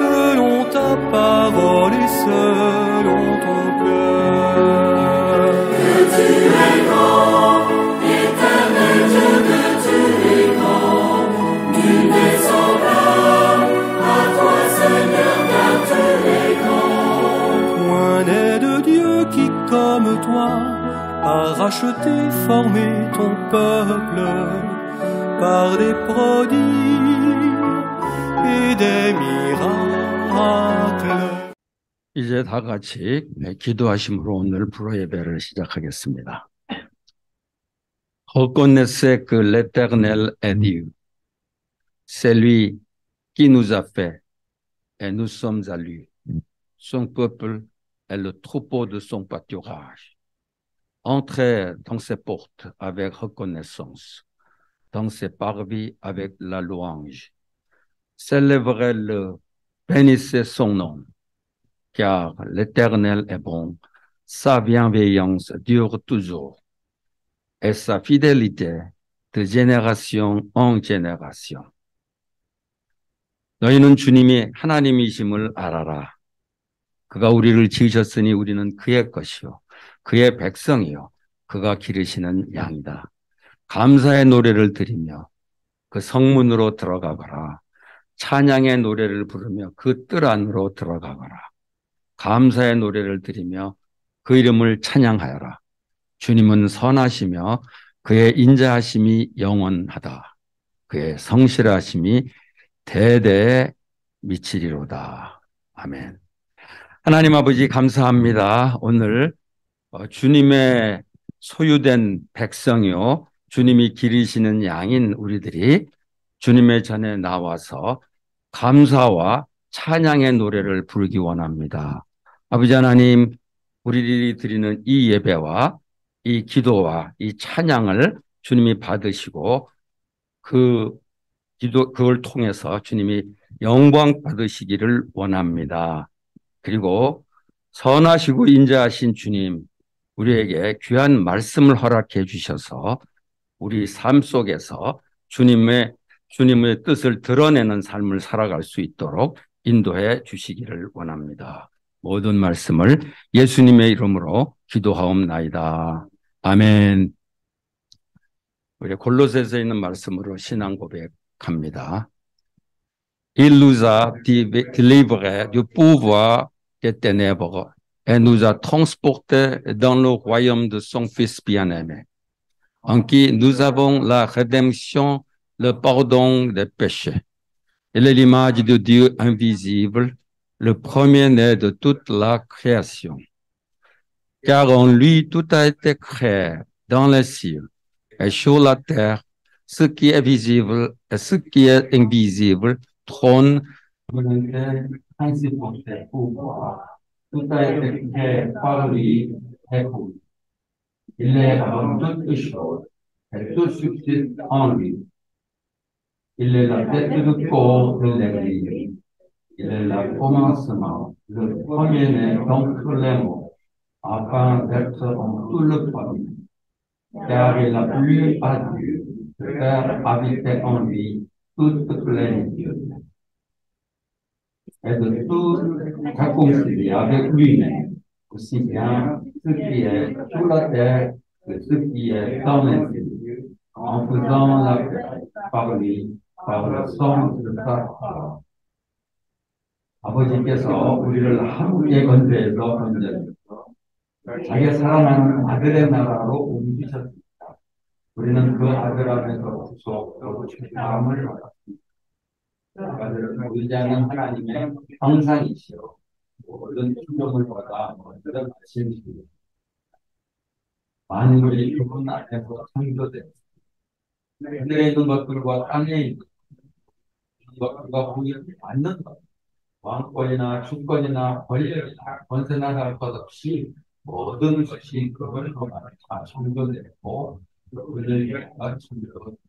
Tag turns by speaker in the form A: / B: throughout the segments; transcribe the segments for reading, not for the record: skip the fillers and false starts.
A: selon ta parole et selon ton cœur.
B: Que tu es grand, éternel Dieu, que tu es grand, nul n'est semblable à toi, Seigneur, car tu es grand.
A: Point n'est de Dieu qui, comme toi, a racheté, formé ton peuple par des prodiges et des miracles.
C: 이제 다 같이 기도하심으로 오늘 불어예배를 시작하겠습니다. Reconnaissez que l'Éternel est Dieu, c'est lui qui nous a fait et nous sommes à lui. Son peuple est le troupeau de son pâturage. Entrez dans ses portes avec reconnaissance, dans ses parvis avec la louange. Célébrez-le, bénissez son nom, car l'Éternel est bon, sa bienveillance dure toujours, et sa fidélité de génération en génération. 너희는 주님이 하나님이심을 알아라. 그가 우리를 지으셨으니 우리는 그의 것이요 그의 백성이요 그가 기르시는 양이다. 감사의 노래를 드리며 그 성문으로 들어가거라. 찬양의 노래를 부르며 그 뜰 안으로 들어가거라. 감사의 노래를 드리며 그 이름을 찬양하여라. 주님은 선하시며 그의 인자하심이 영원하다. 그의 성실하심이 대대에 미치리로다. 아멘. 하나님 아버지 감사합니다. 오늘 주님의 소유된 백성이요 주님이 기르시는 양인 우리들이 주님의 전에 나와서 감사와 찬양의 노래를 부르기 원합니다. 아버지 하나님, 우리들이 드리는 이 예배와 이 기도와 이 찬양을 주님이 받으시고 그걸 통해서 주님이 영광 받으시기를 원합니다. 그리고 선하시고 인자하신 주님, 우리에게 귀한 말씀을 허락해 주셔서 우리 삶 속에서 주님의 뜻을 드러내는 삶을 살아갈 수 있도록 인도해 주시기를 원합니다. 모든 말씀을 예수님의 이름으로 기도하옵나이다. 아멘. 우리 골로새서 있는 말씀으로 신앙 고백합니다. Il nous a délivrés du pouvoir des ténèbres et nous a transportés dans le royaume de son Fils bien-aimé, en qui nous avons la rédemption, le pardon des péchés. Il est l'image de Dieu invisible, le premier-né de toute la création. Car en lui tout a été créé dans les cieux et sur la terre, ce qui est visible et ce qui est invisible, trône, principauté, pouvoir. Tout a été créé par lui et pour lui. Il est avant toutes choses et tout subsiste en lui. Il est la tête du corps de l'Église. Il est le commencement, le premier-né d'entre les morts, afin d'être en tout le premier. Car il a plu à Dieu de faire habiter en lui toute plénitude et de tout réconcilier avec lui-même, aussi bien ce qui est sur la terre que ce qui est dans les cieux, en faisant la paix par lui, par le sang de sa croix. 아버지께서 우리를 함께 건져서 자기 사랑하는 아들의 나라로 옮기셨습니다. 우리는 그 아들 안에서 구속되고 죄사함을 받았습니다. 아들은 의지하는 하나님의 형상이시요 모든 충격을 받아 모든 하심이시요 만물이 그분 안에서 창조됐습니다. 하늘에 있는 것들과 땅에 있는 것들과 보이지 않는 것, 왕권이나 주권이나 권력이나 권세나 할 것 없이 모든 것이 그걸 통하여 다 창조됐고 그를 위하여 창조됐습니다.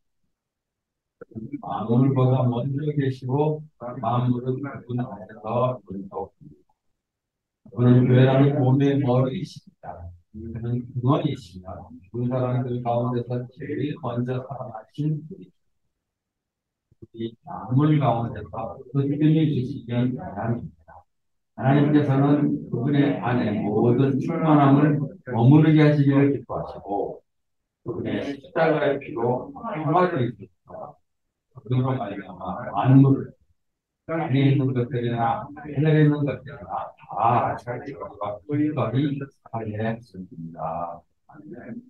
C: 만물보다 먼저 계시고 만물은 그분 안에서 존재합니다. 그는 교회라는 몸의 머리이십니다. 그는 근원이시며 두 사람들 가운데서 제일 먼저 살아나신 분이십니다. 우리 만물 가운데서 그분이 계시기 바랍니다. 하나님께서는 그분의 안에 모든 충만함을 머무르게 하시기를 기뻐하시고 그분의 십자가의 피로 평화를 이루시고 그로 말미암아 만물을 땅에 있는 것들이나 하늘에 있는 것들이나 다 자기가 꿀거리 하게 했습니다. 아멘.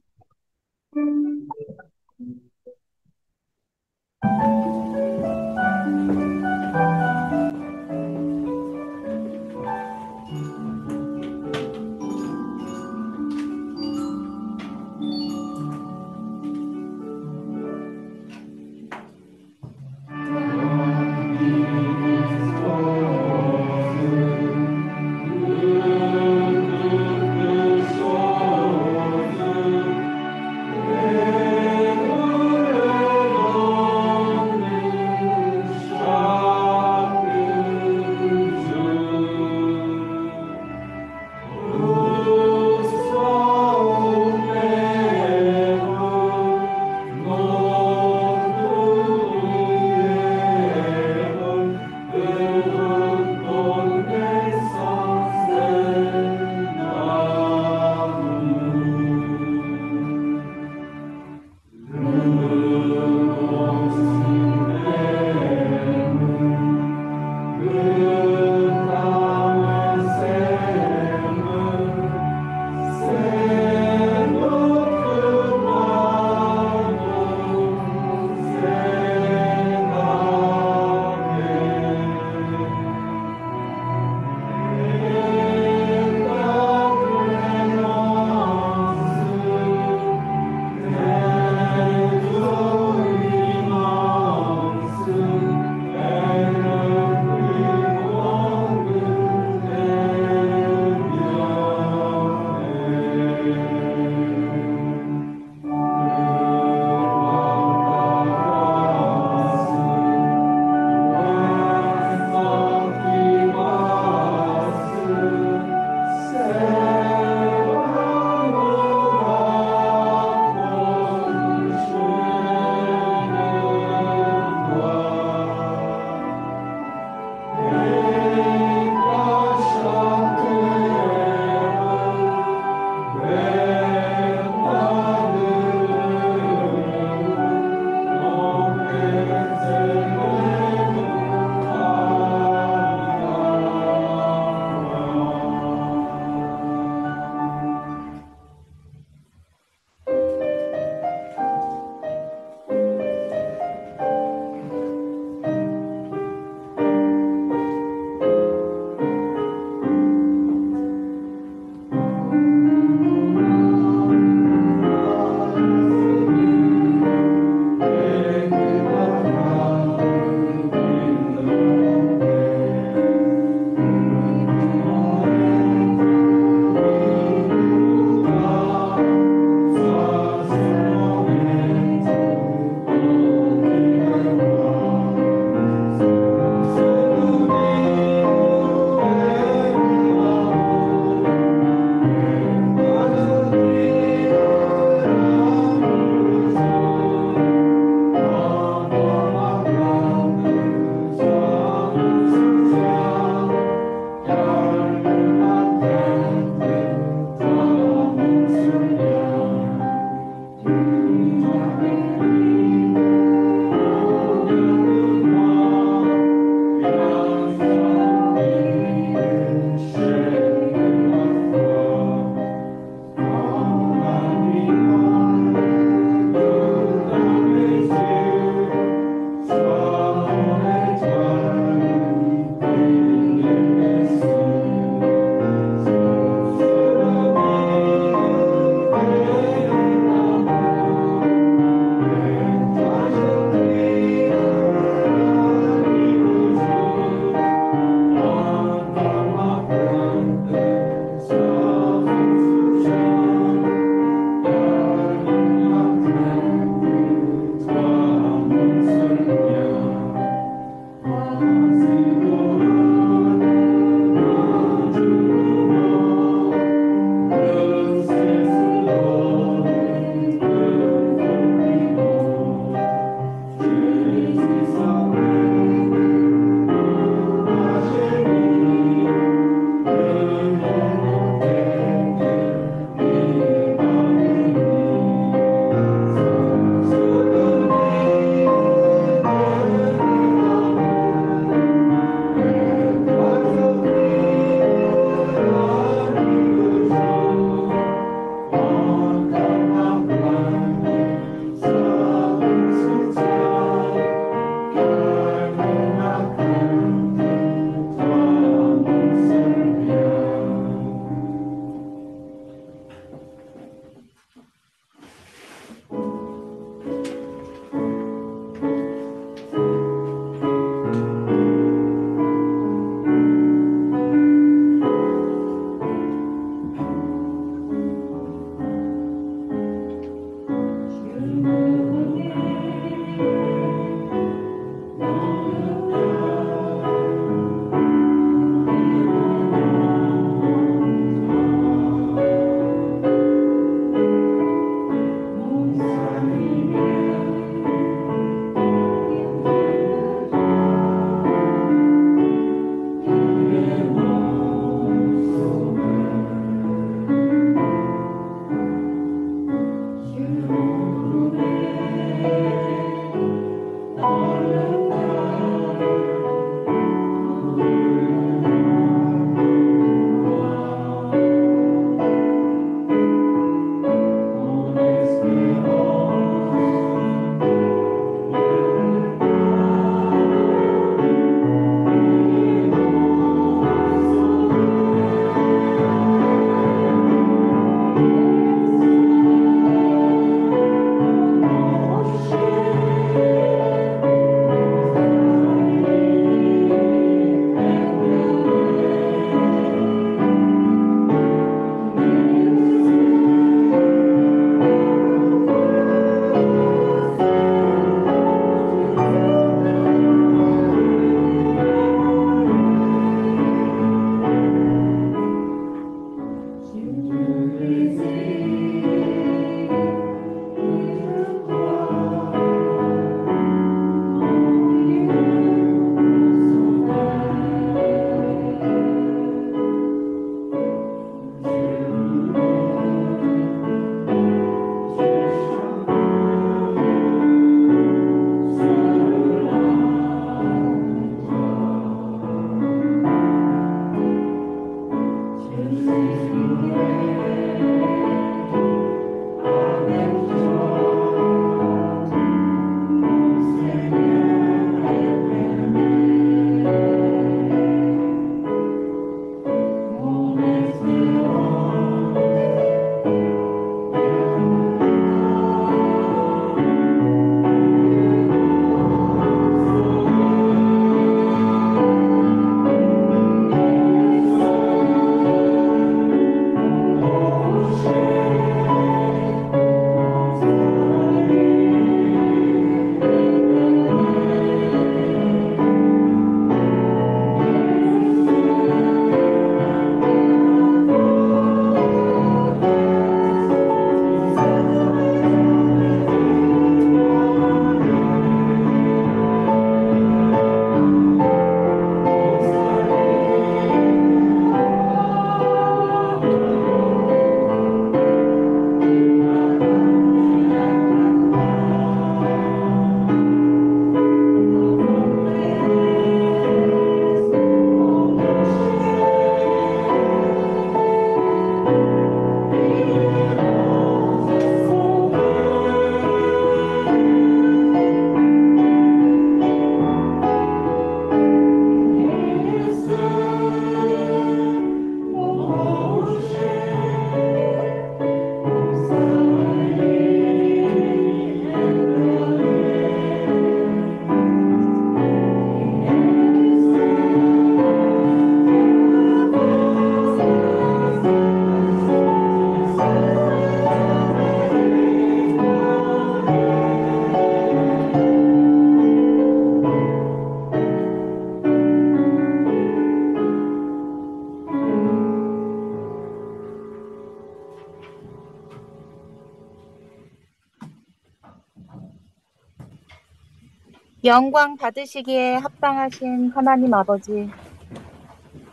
D: 영광 받으시기에 합당하신 하나님 아버지,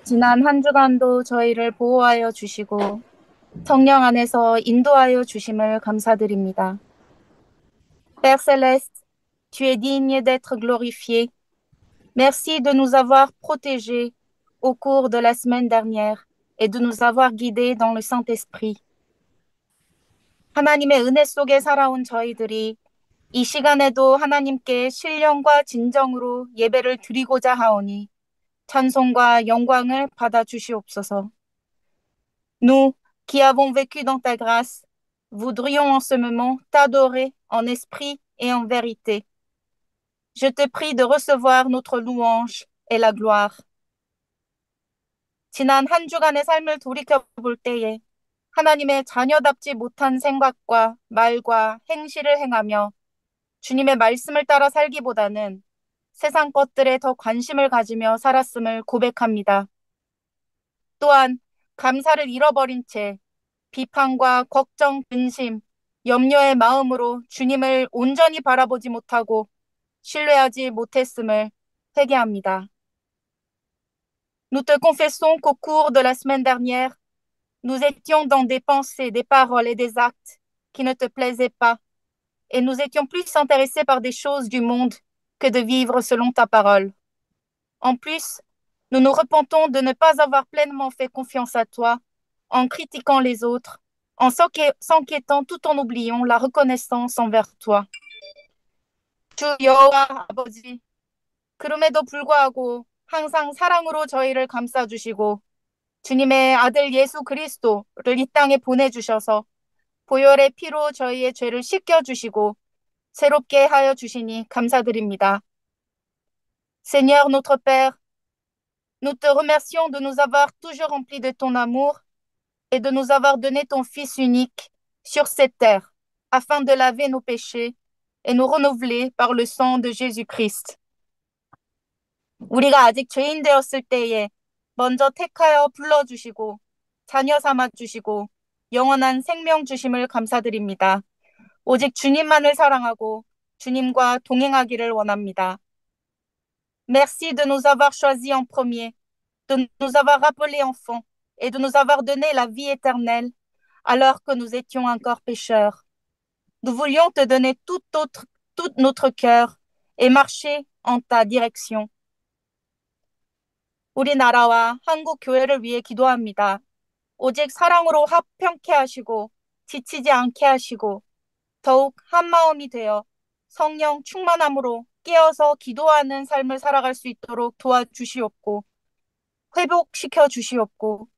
D: 지난 한 주간도 저희를 보호하여 주시고 성령 안에서 인도하여 주심을 감사드립니다. Père Céleste, tu es digne d'être glorifié. Merci de nous avoir protégés au cours de la semaine dernière et de nous avoir guidés dans le Saint-Esprit. 하나님의 은혜 속에 살아온 저희들이 이 시간에도 하나님께 신령과 진정으로 예배를 드리고자 하오니 찬송과 영광을 받아 주시옵소서. Nous, qui avons vécu dans ta grâce, voudrions en ce moment t'adorer en esprit et en vérité. Je te prie de recevoir notre louange et la gloire. 지난 한 주간의 삶을 돌이켜볼 때에 하나님의 자녀답지 못한 생각과 말과 행실을 행하며 주님의 말씀을 따라 살기보다는 세상 것들에 더 관심을 가지며 살았음을 고백합니다. 또한 감사를 잃어버린 채 비판과 걱정, 근심, 염려의 마음으로 주님을 온전히 바라보지 못하고 신뢰하지 못했음을 회개합니다. Nous te confessons qu'au cours de la semaine dernière, nous étions dans des pensées, des paroles et des actes qui ne te plaisaient pas, et nous étions plus intéressés par des choses du monde que de vivre selon ta parole. En plus, nous nous repentons de ne pas avoir pleinement fait confiance à toi, en critiquant les autres, en s'inquiétant tout en oubliant la reconnaissance envers toi. 주 여호와 아버지, 그럼에도 불구하고 항상 사랑으로 저희를 감싸주시고 주님의 아들 예수 그리스도를 이 땅에 보내주셔서 보혈의 피로 저희의 죄를 씻겨주시고 새롭게 하여 주시니 감사드립니다. Seigneur notre Père, nous te remercions de nous avoir toujours remplis de ton amour et de nous avoir donné ton Fils unique sur cette terre afin de laver nos péchés et nous renouveler par le sang de Jésus-Christ. 우리가 아직 죄인 되었을 때에 먼저 택하여 불러주시고 자녀 삼아주시고 영원한 생명 주심을 감사드립니다. 오직 주님만을 사랑하고 주님과 동행하기를 원합니다. Merci de nous avoir choisis en premier, de nous avoir appelés enfants et de nous avoir donné la vie éternelle alors que nous étions encore pécheurs. Nous voulions te donner tout notre cœur et marcher en ta direction. 우리나라와 한국 교회를 위해 기도합니다. 오직 사랑으로 화평케 하시고 지치지 않게 하시고 더욱 한마음이 되어 성령 충만함으로 깨어서 기도하는 삶을 살아갈 수 있도록 도와주시옵고 회복시켜 주시옵고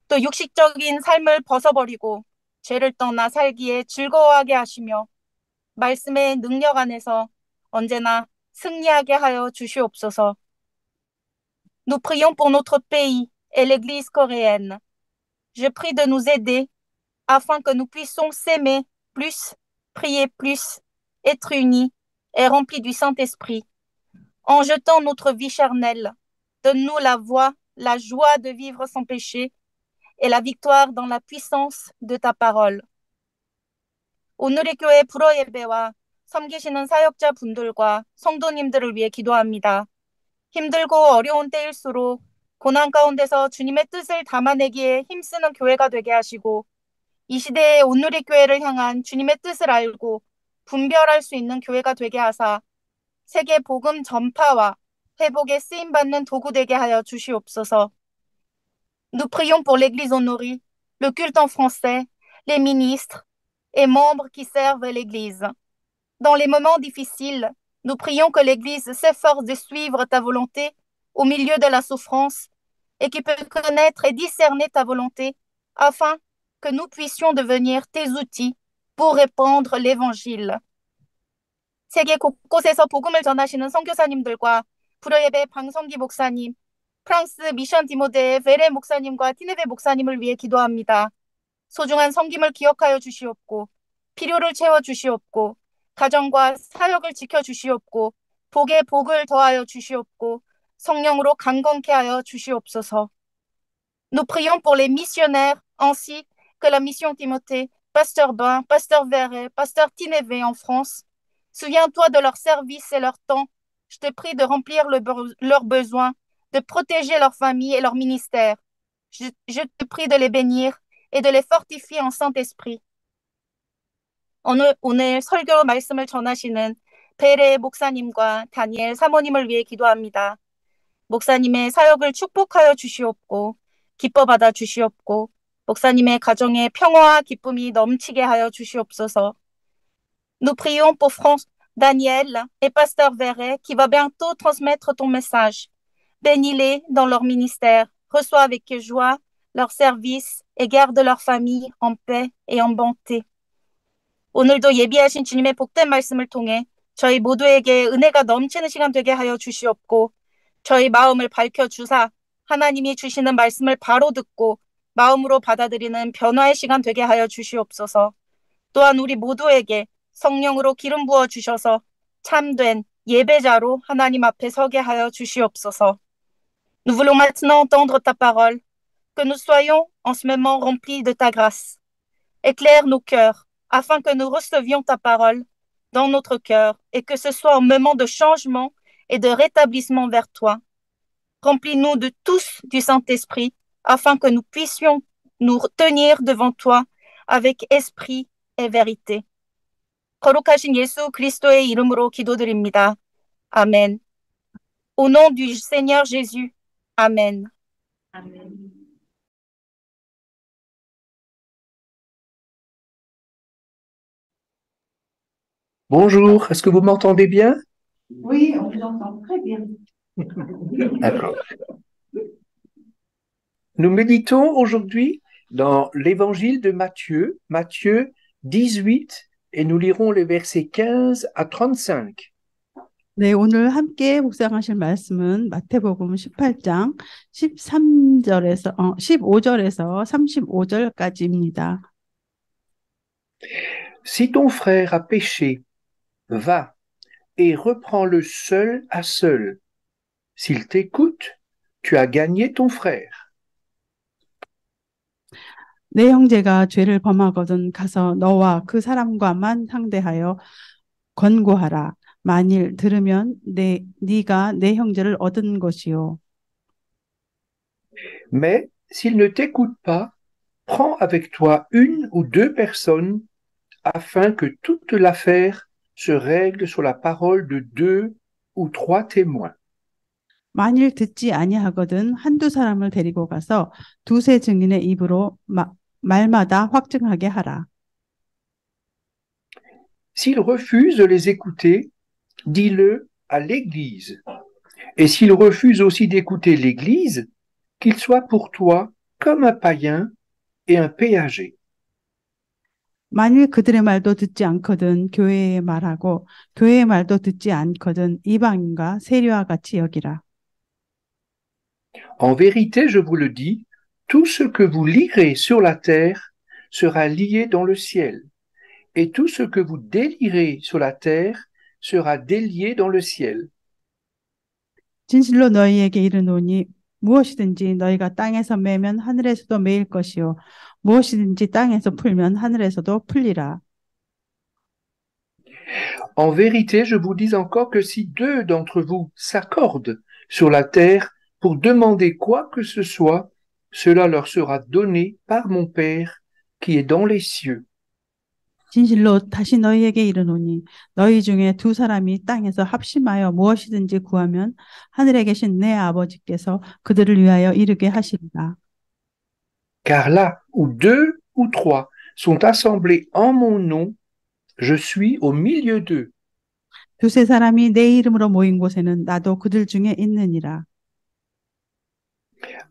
D: 또 육식적인 삶을 벗어버리고 죄를 떠나 살기에 즐거워하게 하시며 말씀의 능력 안에서 언제나 승리하게 하여 주시옵소서. Nous prions pour notre pays et l'Église coréenne. Je prie de nous aider afin que nous puissions s'aimer plus, prier plus, être unis et remplis du Saint-Esprit. En jetant notre vie charnelle, donne-nous la voie, la joie de vivre sans péché et la victoire dans la puissance de ta parole. 오늘의 교회 불어 예배와 섬기시는 사역자 분들과 성도님들을 위해 기도합니다. 힘들고 어려운 때일수록 고난 가운데서 주님의 뜻을 담아내기에 힘쓰는 교회가 되게 하시고 이 시대의 온누리 교회를 향한 주님의 뜻을 알고 분별할 수 있는 교회가 되게 하사 세계 복음 전파와 회복에 쓰임받는 도구 되게 하여 주시옵소서. Nous prions pour l'Église honorée, le culte en français, les ministres et membres qui servent l'Église. Dans les moments difficiles, nous prions que l'Église s'efforce de suivre ta volonté au milieu de la souffrance et qu'il peut connaître et discerner ta volonté afin que nous puissions devenir tes outils pour répandre l'Évangile. 세계 곳곳에서 복음을 전하시는 선교사님들과 불어예배 방성기 목사님, 프랑스 미션 디모데의 베레 목사님과 티네베 목사님을 위해 기도합니다. 소중한 섬김을 기억하여 주시옵고 필요를 채워 주시옵고 가정과 사역을 지켜 주시옵고 복에 복을 더하여 주시옵고 성령으로 강건케 하여 주시옵소서. Nous prions pour les missionnaires ainsi que la mission Timothée, Pasteur Bain, Pasteur Verret, Pasteur Tinévé en France. Souviens-toi de leur service et leur temps Je te prie de remplir leurs besoins, de protéger leurs familles et leurs ministères. Je te prie de les bénir et de les fortifier en Saint-Esprit. 오늘 설교 말씀을 전하시는 베레 목사님과 다니엘 사모님을 위해 기도합니다. 목사님의 사역을 축복하여 주시옵고 기뻐 받아 주시옵고 목사님의 가정에 평화와 기쁨이 넘치게 하여 주시옵소서. Nous prions pour Daniel et Pasteur Verret qui va bientôt transmettre ton message. Bénis-les dans leur ministère, reçois avec joie leur service et garde leur famille en paix et en bonté. 오늘도 예비하신 주님의 복된 말씀을 통해 저희 모두에게 은혜가 넘치는 시간 되게 하여 주시옵고 저희 마음을 밝혀주사 하나님이 주시는 말씀을 바로 듣고 마음으로 받아들이는 변화의 시간 되게 하여 주시옵소서. 또한 우리 모두에게 성령으로 기름 부어 주셔서 참된 예배자로 하나님 앞에 서게 하여 주시옵소서. Nous voulons maintenant entendre ta parole, que nous soyons en ce moment remplis de ta grâce. Éclaire nos cœurs, afin que nous recevions ta parole dans notre cœur et que ce soit un moment de changement et de rétablissement vers toi. Remplis-nous de tous du Saint-Esprit, afin que nous puissions nous tenir devant toi avec esprit et vérité. 거룩하신 예수 그리스도의 이름으로 기도드립니다. 아멘. Au nom du Seigneur Jésus. Amen.
E: 아멘.
F: Bonjour, est-ce que vous m'entendez bien?
E: Oui, on vous entend très bien.
F: D'accord. Nous méditons aujourd'hui dans l'évangile de Matthieu, Matthieu 18, et nous lirons les versets 15 à 35.
G: 네, 오늘 함께 묵상하실 말씀은 마태복음 18장 15절에서 35절까지입니다.
F: Si ton frère a péché, va et reprends-le seul à seul. S'il t'écoute, tu as gagné ton frère.
G: 내 형제가 죄를 범하거든 가서 너와 그 사람과만 상대하여 권고하라. 만일 들으면 네가 내 형제를 얻은 것이요.
F: Mais s'il ne t'écoute pas, prends avec toi une ou deux personnes afin que toute l'affaire se règle sur la parole de 2 ou 3 témoins.
G: 만일 듣지 아니하거든 한두 사람을 데리고 가서 두세 증인의 입으로 말마다 확증하게 하라.
F: S'il refuse de les écouter, dis-le à l'Église. Et s'il refuse aussi d'écouter l'Église, qu'il soit pour toi comme un païen et un péager.
G: 만일 그들의 말도 듣지 않거든 교회의 말하고 교회의 말도 듣지 않거든 이방인과 세리와 같이 여기라.
F: En vérité, je vous le dis, tout ce que vous lirez sur la terre sera lié dans le ciel, et tout ce que vous délierez sur la terre sera délié dans le ciel.
G: 진실로 너희에게 이르노니 무엇이든지 너희가 땅에서 매면 하늘에서도 매일 것이요 무엇이든지 땅에서 풀면 하늘에서도 풀리라.
F: En vérité, je vous dis encore que si 2 d'entre vous s'accordent sur la terre pour demander quoi que ce soit, cela leur sera donné par mon Père qui est dans les cieux.
G: 진실로 다시 너희에게 이르노니 너희 중에 두 사람이 땅에서 합심하여 무엇이든지 구하면 하늘에 계신 내 아버지께서 그들을 위하여 이루게 하시리라.
F: Car là où 2 ou 3 sont assemblés en mon nom, je suis au milieu d'eux.
G: 두세 사람이 내 이름으로 모인 곳에는 나도 그들 중에 있느니라.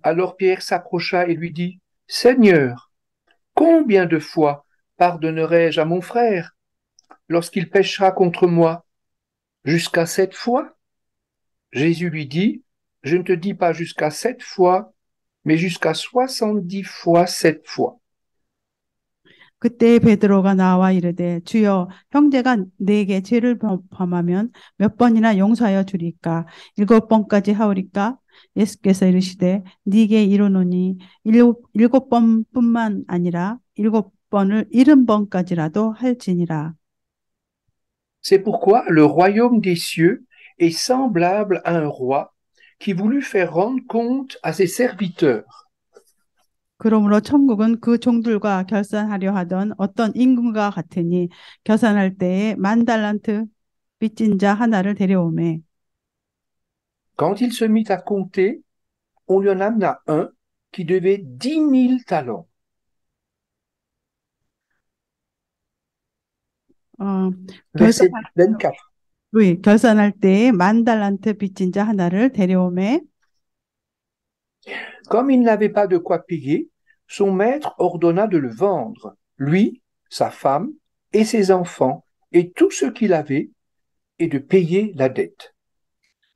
F: Alors Pierre s'approcha et lui dit, Seigneur, combien de fois pardonnerai-je à mon frère lorsqu'il péchera contre moi? Jusqu'à 7 fois? Jésus lui dit, je ne te dis pas jusqu'à 7 fois, mais jusqu'à 70 fois 7 fois.
G: 그때 베드로가 나와 이르되 주여 형제가 내게 죄를 범하면 몇 번이나 용서하여 주리까? 7번까지 하오리까? 예수께서 이르시되 네게 이르노니 7번뿐만 아니라 7번을 70번까지라도 할지니라.
F: C'est pourquoi le royaume des cieux est semblable à un roi qui voulut faire rendre compte à ses serviteurs.
G: 그러므로 천국은 그 종들과 결산하려 하던 어떤 임금과 같으니 결산할 때에 10,000달란트 빚진 자 하나를 데려오매
F: Quand il se mit à compter, on lui en amena un qui devait 10 000 talents.
G: 결산,
F: Verset 24.
G: 결산할 때에 10,000달란트 빚진 자 하나를 데려오매
F: Comme il n'avait pas de quoi payer, son maître ordonna de le vendre, lui, sa femme et ses enfants, et tout ce qu'il avait, et de payer la dette.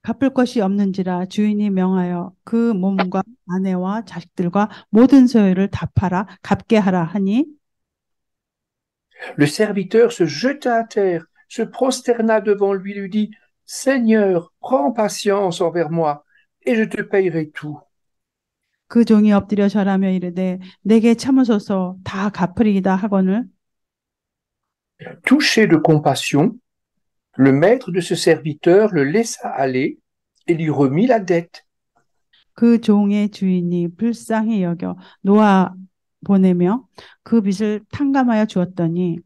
G: 갚을 것이 없는지라 주인이 명하여 그 몸과 아내와 자식들과 모든 소유를 다 팔아 갚게 하라 하니
F: Le serviteur se jeta à terre, se prosterna devant lui, lui dit, Seigneur, prends patience envers moi, et je te payerai tout.
G: 그 종이 엎드려 절하며 이르되 내게 참으소서 다 갚으리이다 하거늘
F: Touché de compassion, le maître de ce serviteur le laissa aller et lui remit la dette.
G: 그 종의 주인이 불쌍히 여겨 놓아 보내며 그 빚을 탕감하여 주었더니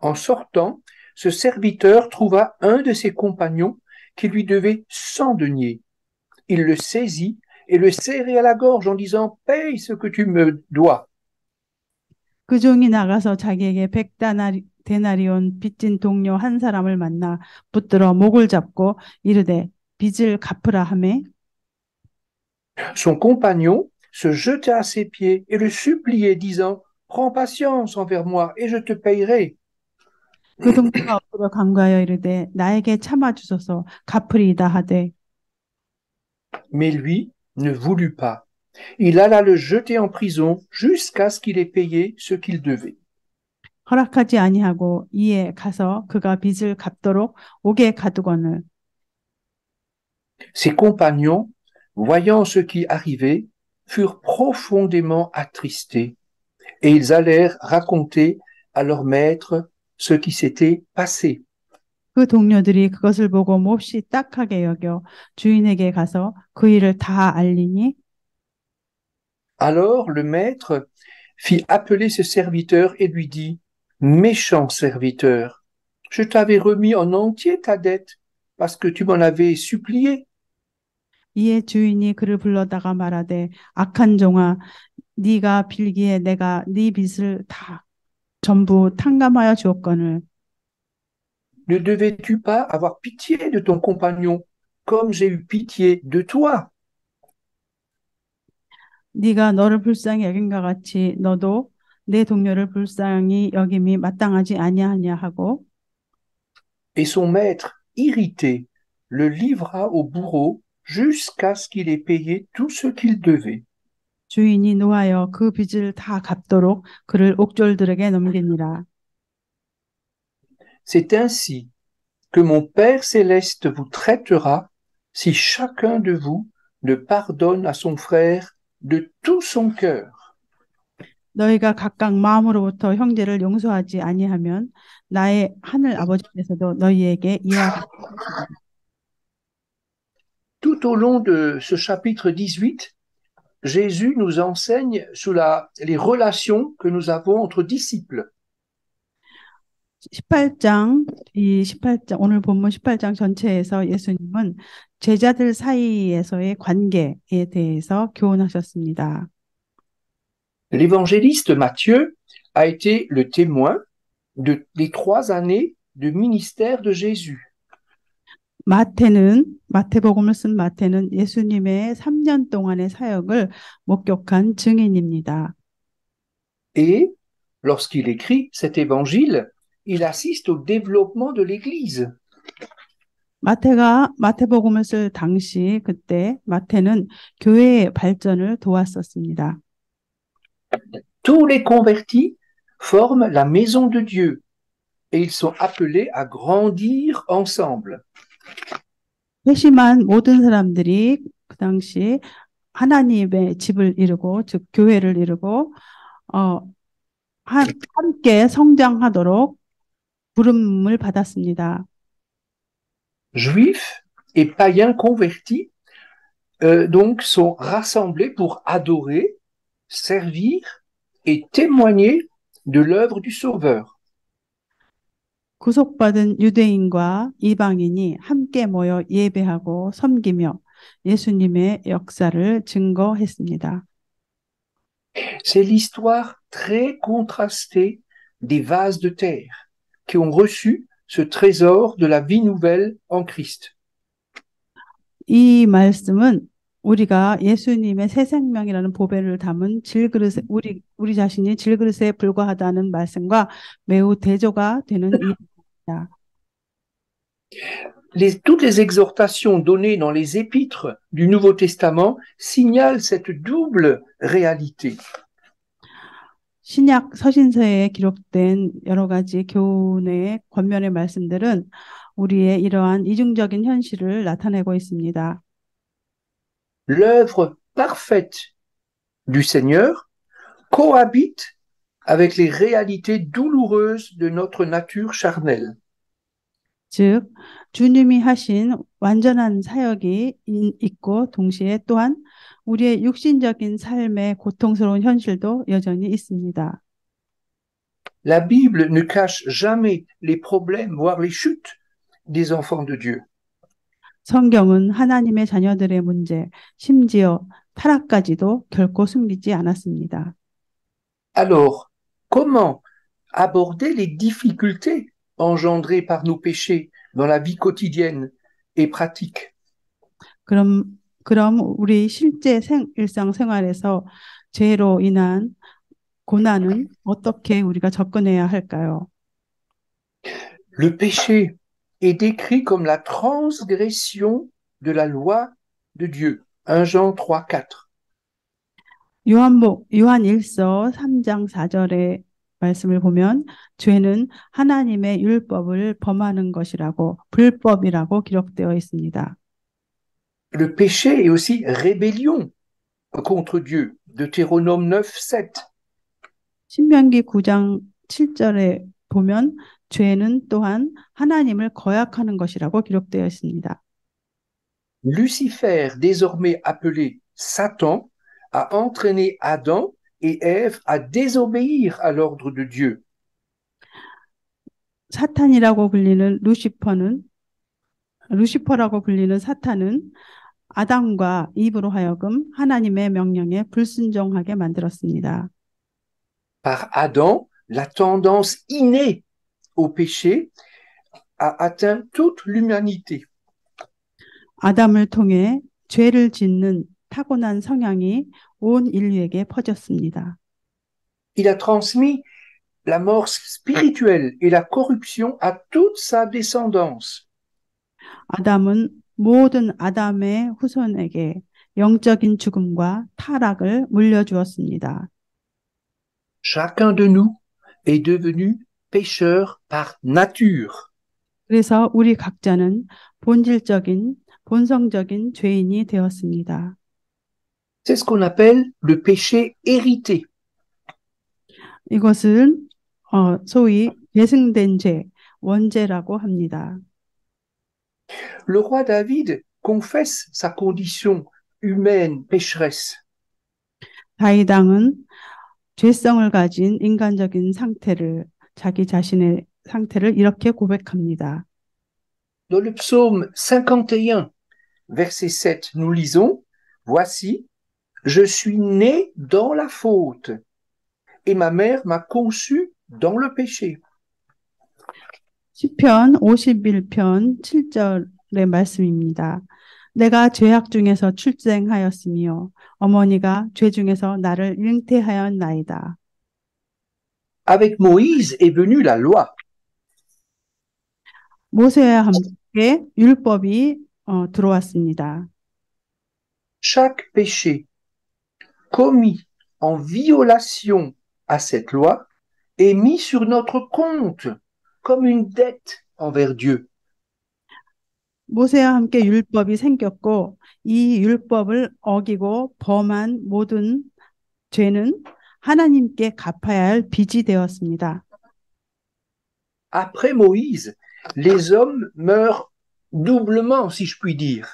F: En sortant, ce serviteur trouva un de ses compagnons qui lui devait 100 deniers. Il le saisit et le serrait à la gorge en disant « Paye ce que tu me dois.
G: 그 종이 나가서 자기에게 100데나리온 빚진 동료 한 사람을 만나 붙들어 목을 잡고 이르되 빚을 갚으라 하매
F: Son compagnon se jeta à ses pieds et le suppliait, disant « Prends patience envers moi et je te payerai.
G: 그 동료가 엎드려 간구하여 이르되 나에게 참아 주소서 갚으리이다 하되
F: Mais lui ne voulut pas. Il alla le jeter en prison jusqu'à ce qu'il ait payé ce qu'il devait.
G: 허락하지 아니하고 이에 가서 그가 빚을 갚도록 옥에 가두거늘
F: Ses compagnons, voyant ce qui arrivait, furent profondément attristés, et ils allèrent raconter à leur maître ce qui s'était passé.
G: 그 동료들이 그것을 보고 몹시 딱하게 여겨 주인에게 가서 그 일을 다 알리니
F: Alors le maître fit appeler ce serviteur et lui dit, Méchant serviteur, je t'avais remis en entier ta dette parce que tu m'en avais supplié.
G: 이에 주인이 그를 불러다가 말하되 악한 종아 네가 빌기에 내가 네 빚을 다 전부 탕감하여 주었거늘
F: Ne devais-tu pas avoir pitié de ton compagnon comme j'ai eu pitié de toi?
G: 네가 너를 불쌍히 여긴과 같이 너도 내 동료를 불쌍히 여김이 마땅하지 아니하냐 하고
F: Et son maître, irrité, le livra au bourreau jusqu'à ce qu'il ait payé tout ce qu'il devait.
G: 주인이 노하여 그 빚을 다 갚도록 그를 옥졸들에게 넘기니라.
F: C'est ainsi que mon Père céleste vous traitera si chacun de vous ne pardonne à son frère de tout son cœur.
G: 너희가 각각 마음으로부터 형제를 용서하지 아니하면 나의 하늘 아버지께서도 너희에게 이와 같이 하시리라.
F: Tout au long de ce chapitre 18, Jésus nous enseigne sur les relations que nous avons entre disciples.
G: 18장, 오늘 본문 18장 전체에서 예수님은 제자들 사이에서의 관계에 대해서 교훈하셨습니다.
F: L'évangéliste Matthieu a été le témoin des 3 années de ministère de Jésus.
G: 마태복음을 쓴 마태는 예수님의 3년 동안의 사역을 목격한 증인입니다.
F: Et lorsqu'il écrit cet évangile, il assiste au développement de l'Église.
G: 마태복음을 쓸 당시 그때 마태는 교회의 발전을 도왔었습니다.
F: Tous les convertis forment la maison de Dieu et ils sont appelés à grandir ensemble.
G: 회심한 모든 사람들이 그 당시 하나님의 집을 이루고 즉 교회를 이루고 함께 성장하도록 부름을 받았습니다.
F: Juifs et païens convertis donc sont rassemblés pour adorer, servir et témoigner de l'œuvre du Sauveur.
G: 구속받은 유대인과 이방인이 함께 모여 예배하고 섬기며 예수님의 역사를 증거했습니다.
F: C'est l'histoire très contrastée des vases de terre qui ont reçu ce trésor de la vie nouvelle en Christ.
G: 이 말씀은 우리가 예수님의 새 생명이라는 보배를 담은 질그릇에 우리 자신이 질그릇에 불과하다는 말씀과 매우 대조가 되는 이야기입니다.
F: Toutes les exhortations données dans les épîtres du Nouveau Testament signalent cette double réalité.
G: 신약 서신서에 기록된 여러 가지 교훈의 권면의 말씀들은 우리의 이러한 이중적인 현실을 나타내고 있습니다.
F: L'œuvre parfaite du Seigneur cohabite avec les réalités douloureuses de notre nature charnelle.
G: 즉, 주님이 하신 완전한 사역이 있고 동시에 또한 우리의 육신적인 삶의 고통스러운 현실도 여전히 있습니다.
F: La Bible ne cache jamais les problèmes, voire les chutes des enfants de Dieu.
G: 성경은 하나님의 자녀들의 문제, 심지어 타락까지도 결코 숨기지 않았습니다.
F: Alors, comment aborder les difficultés engendrées par nos péchés dans la vie quotidienne et pratique?
G: 그럼 우리 실제 일상생활에서 죄로 인한 고난은 어떻게 우리가 접근해야 할까요?
F: Le péché est décrit comme la transgression de la loi de Dieu. 1 Jean 3, 4.
G: 요한일서 3장 4절의 말씀을 보면 죄는 하나님의 율법을 범하는 것이라고 불법이라고 기록되어 있습니다.
F: Le péché est aussi rébellion contre Dieu. Deutéronome 9, 7.
G: 신명기 9장 7절에 보면 죄는 또한 하나님을 거역하는 것이라고 기록되어 있습니다.
F: Lucifer, désormais appelé Satan, a entraîné Adam et Ève à désobéir à l'ordre de Dieu.
G: 사탄이라고 불리는 루시퍼라고 불리는 사탄은 아담과 이브로 하여금 하나님의 명령에 불순종하게 만들었습니다.
F: Par Adam, la tendance innée au péché a atteint toute l'humanité.
G: 아담을 통해 죄를 짓는 타고난 성향이 온 인류에게 퍼졌습니다.
F: Il a transmis la mort spirituelle et la corruption à toute sa descendance.
G: 아담은 모든 아담의 후손에게 영적인 죽음과 타락을 물려주었습니다.
F: Chacun de nous est devenu pécheur par nature.
G: 그래서 우리 각자는 본성적인 죄인이 되었습니다.
F: C'est ce qu'on appelle le péché hérité.
G: 이것을 소위 계승된 죄, 원죄라고 합니다.
F: Le roi David confesse sa condition humaine pécheresse.
G: 다윗 왕은 죄성을 가진 인간적인 자기 자신의 상태를 이렇게 고백합니다.
F: Dans le psaume 51, verset 7, nous lisons, « Voici, je suis né dans la faute, et ma mère m'a conçu dans le péché. »
G: 시편 51편 7절의 말씀입니다. 내가 죄악 중에서 출생하였으며 어머니가 죄 중에서 나를 잉태하였나이다.
F: Avec Moïse est venue la loi.
G: 모세와 함께 율법이 들어왔습니다.
F: Chaque péché commis en violation à cette loi est mis sur notre compte comme une dette envers Dieu.
G: 모세와 함께 율법이 생겼고 이 율법을 어기고 범한 모든 죄는 하나님께 갚아야 할 빚이 되었습니다.
F: Après Moïse, les hommes meurent doublement, si je puis dire.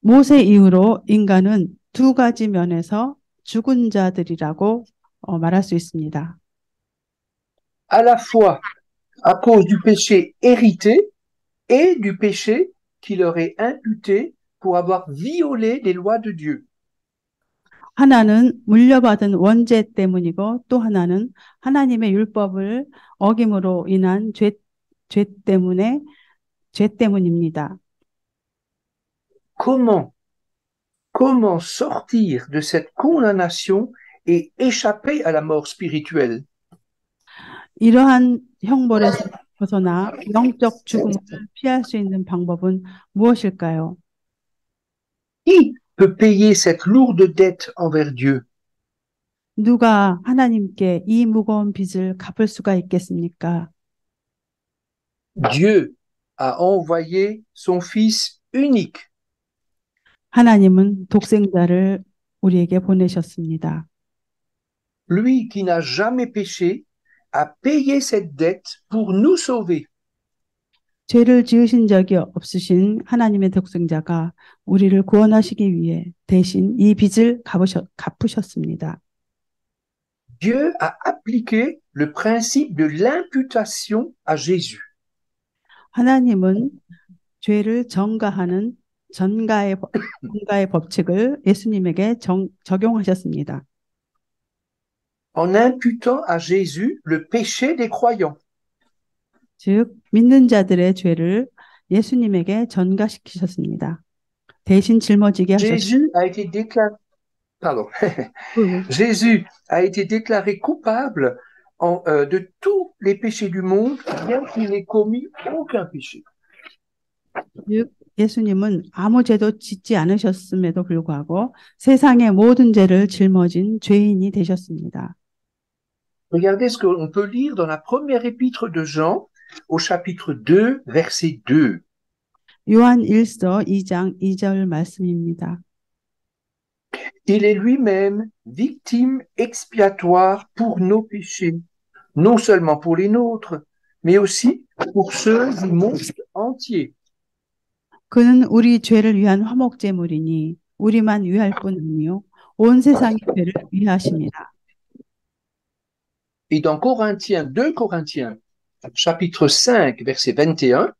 G: 모세 이후로 인간은 두 가지 면에서 죽은 자들이라고 말할 수 있습니다.
F: À la fois à cause du péché hérité et du péché qui leur est imputé pour avoir violé les lois de Dieu.
G: 하나는 물려받은 원죄 때문이고 또 하나는 하나님의 율법을 어김으로 인한 죄 때문입니다.
F: Comment sortir de cette condamnation et échapper à la mort spirituelle?
G: 이러한 형벌에서 벗어나 영적 죽음을 피할 수 있는 방법은 무엇일까요?
F: Qui peut payer cette lourde dette envers Dieu?
G: 누가 하나님께 이 무거운 빚을 갚을 수가 있겠습니까?
F: Dieu a envoyé son Fils unique.
G: 하나님은 독생자를 우리에게 보내셨습니다.
F: Lui qui n'a jamais péché a payé cette dette pour nous sauver.
G: 죄를 지으신 적이 없으신 하나님의 독생자가 우리를 구원하시기 위해 대신 이 빚을 갚으셨습니다.
F: Dieu a appliqué le principe de l'imputation à Jésus.
G: 하나님은 죄를 전가하는 전가의 법칙을 예수님에게 적용하셨습니다.
F: En imputant à Jésus le péché des croyants.
G: 즉 믿는 자들의 죄를 예수님에게 전가시키셨습니다. 대신 짊어지게
F: Jésus a été déclaré, pardon, Jésus a été déclaré coupable de tous les péchés du monde, bien qu'il n'ait commis aucun péché.
G: 즉 예수님은 아무 죄도 짓지 않으셨음에도 불구하고 세상의 모든 죄를 짊어진 죄인이 되셨습니다.
F: Regardez ce qu'on peut lire dans la première épître de Jean, au chapitre 2, verset 2.
G: 요한 1서 2장 2절 말씀입니다.
F: Il est lui-même victime expiatoire pour nos péchés, non seulement pour les nôtres, mais aussi pour ceux du monde entier.
G: 그는 우리 죄를 위한 화목제물이니 우리만 위할 뿐 아니요 온 세상의 죄를 위하십니다.
F: Et dans Corinthiens, 2 Corinthiens, chapitre 5, verset 21,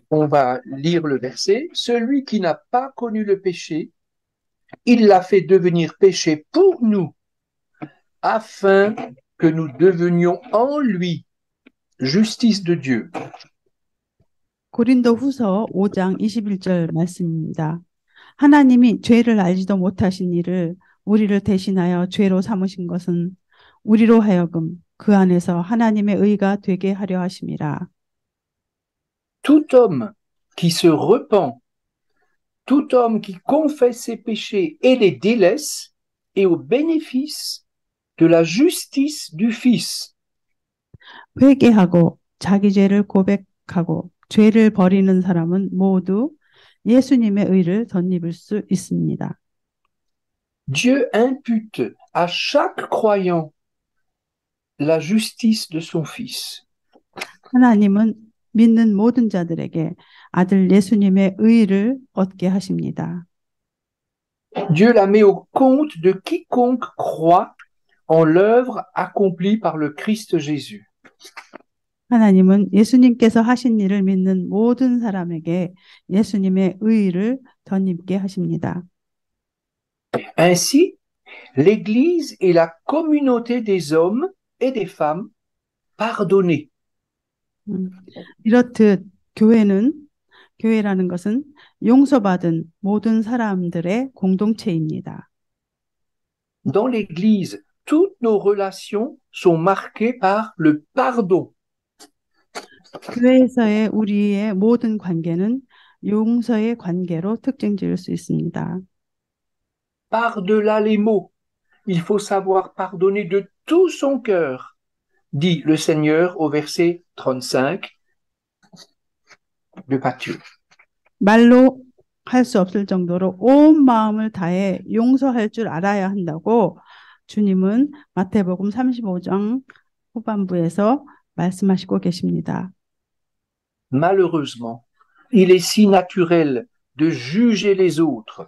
F: on va lire le verset. Celui qui n'a pas connu le péché, il l'a fait devenir péché pour nous, afin que nous devenions en lui justice de Dieu.
G: 고린도후서 5장 21절 말씀입니다. 하나님이 죄를 알지도 못하신 이를 우리를 대신하여 죄로 삼으신 것은 우리로 하여금 그 안에서 하나님의 의가 되게 하려 하심이라.
F: Tout homme qui se repent, tout homme qui confesse ses péchés et les délaisse, est au bénéfice de la justice du Fils.
G: 회개하고 자기 죄를 고백하고 죄를 버리는 사람은 모두 예수님의 의를 덧입을 수 있습니다.
F: Dieu impute à chaque croyant la justice de son Fils.
G: 하나님은 믿는 모든 자들에게 아들 예수님의 의를 얻게 하십니다.
F: Dieu la met au compte de quiconque croit en l'œuvre accomplie par le Christ Jésus.
G: 하나님은 예수님께서 하신 일을 믿는 모든 사람에게 예수님의 의를 덧입게 하십니다.
F: Ainsi, l'Église est la communauté des hommes et des femmes pardonnés.
G: 이렇듯 교회라는 것은 용서받은 모든 사람들의 공동체입니다.
F: Dans l'Église, toutes nos relations sont marquées par le pardon.
G: 교회에서의 우리의 모든 관계는 용서의 관계로 특징 지을 수 있습니다.
F: Par-delà les mots, il faut savoir pardonner de tout son cœur, dit le Seigneur au verset 35 de Matthieu.
G: 말로 할 수 없을 정도로 온 마음을 다해 용서할 줄 알아야 한다고 주님은 마태복음 35장 후반부에서 말씀하시고 계십니다.
F: Malheureusement, il est si naturel de juger les autres.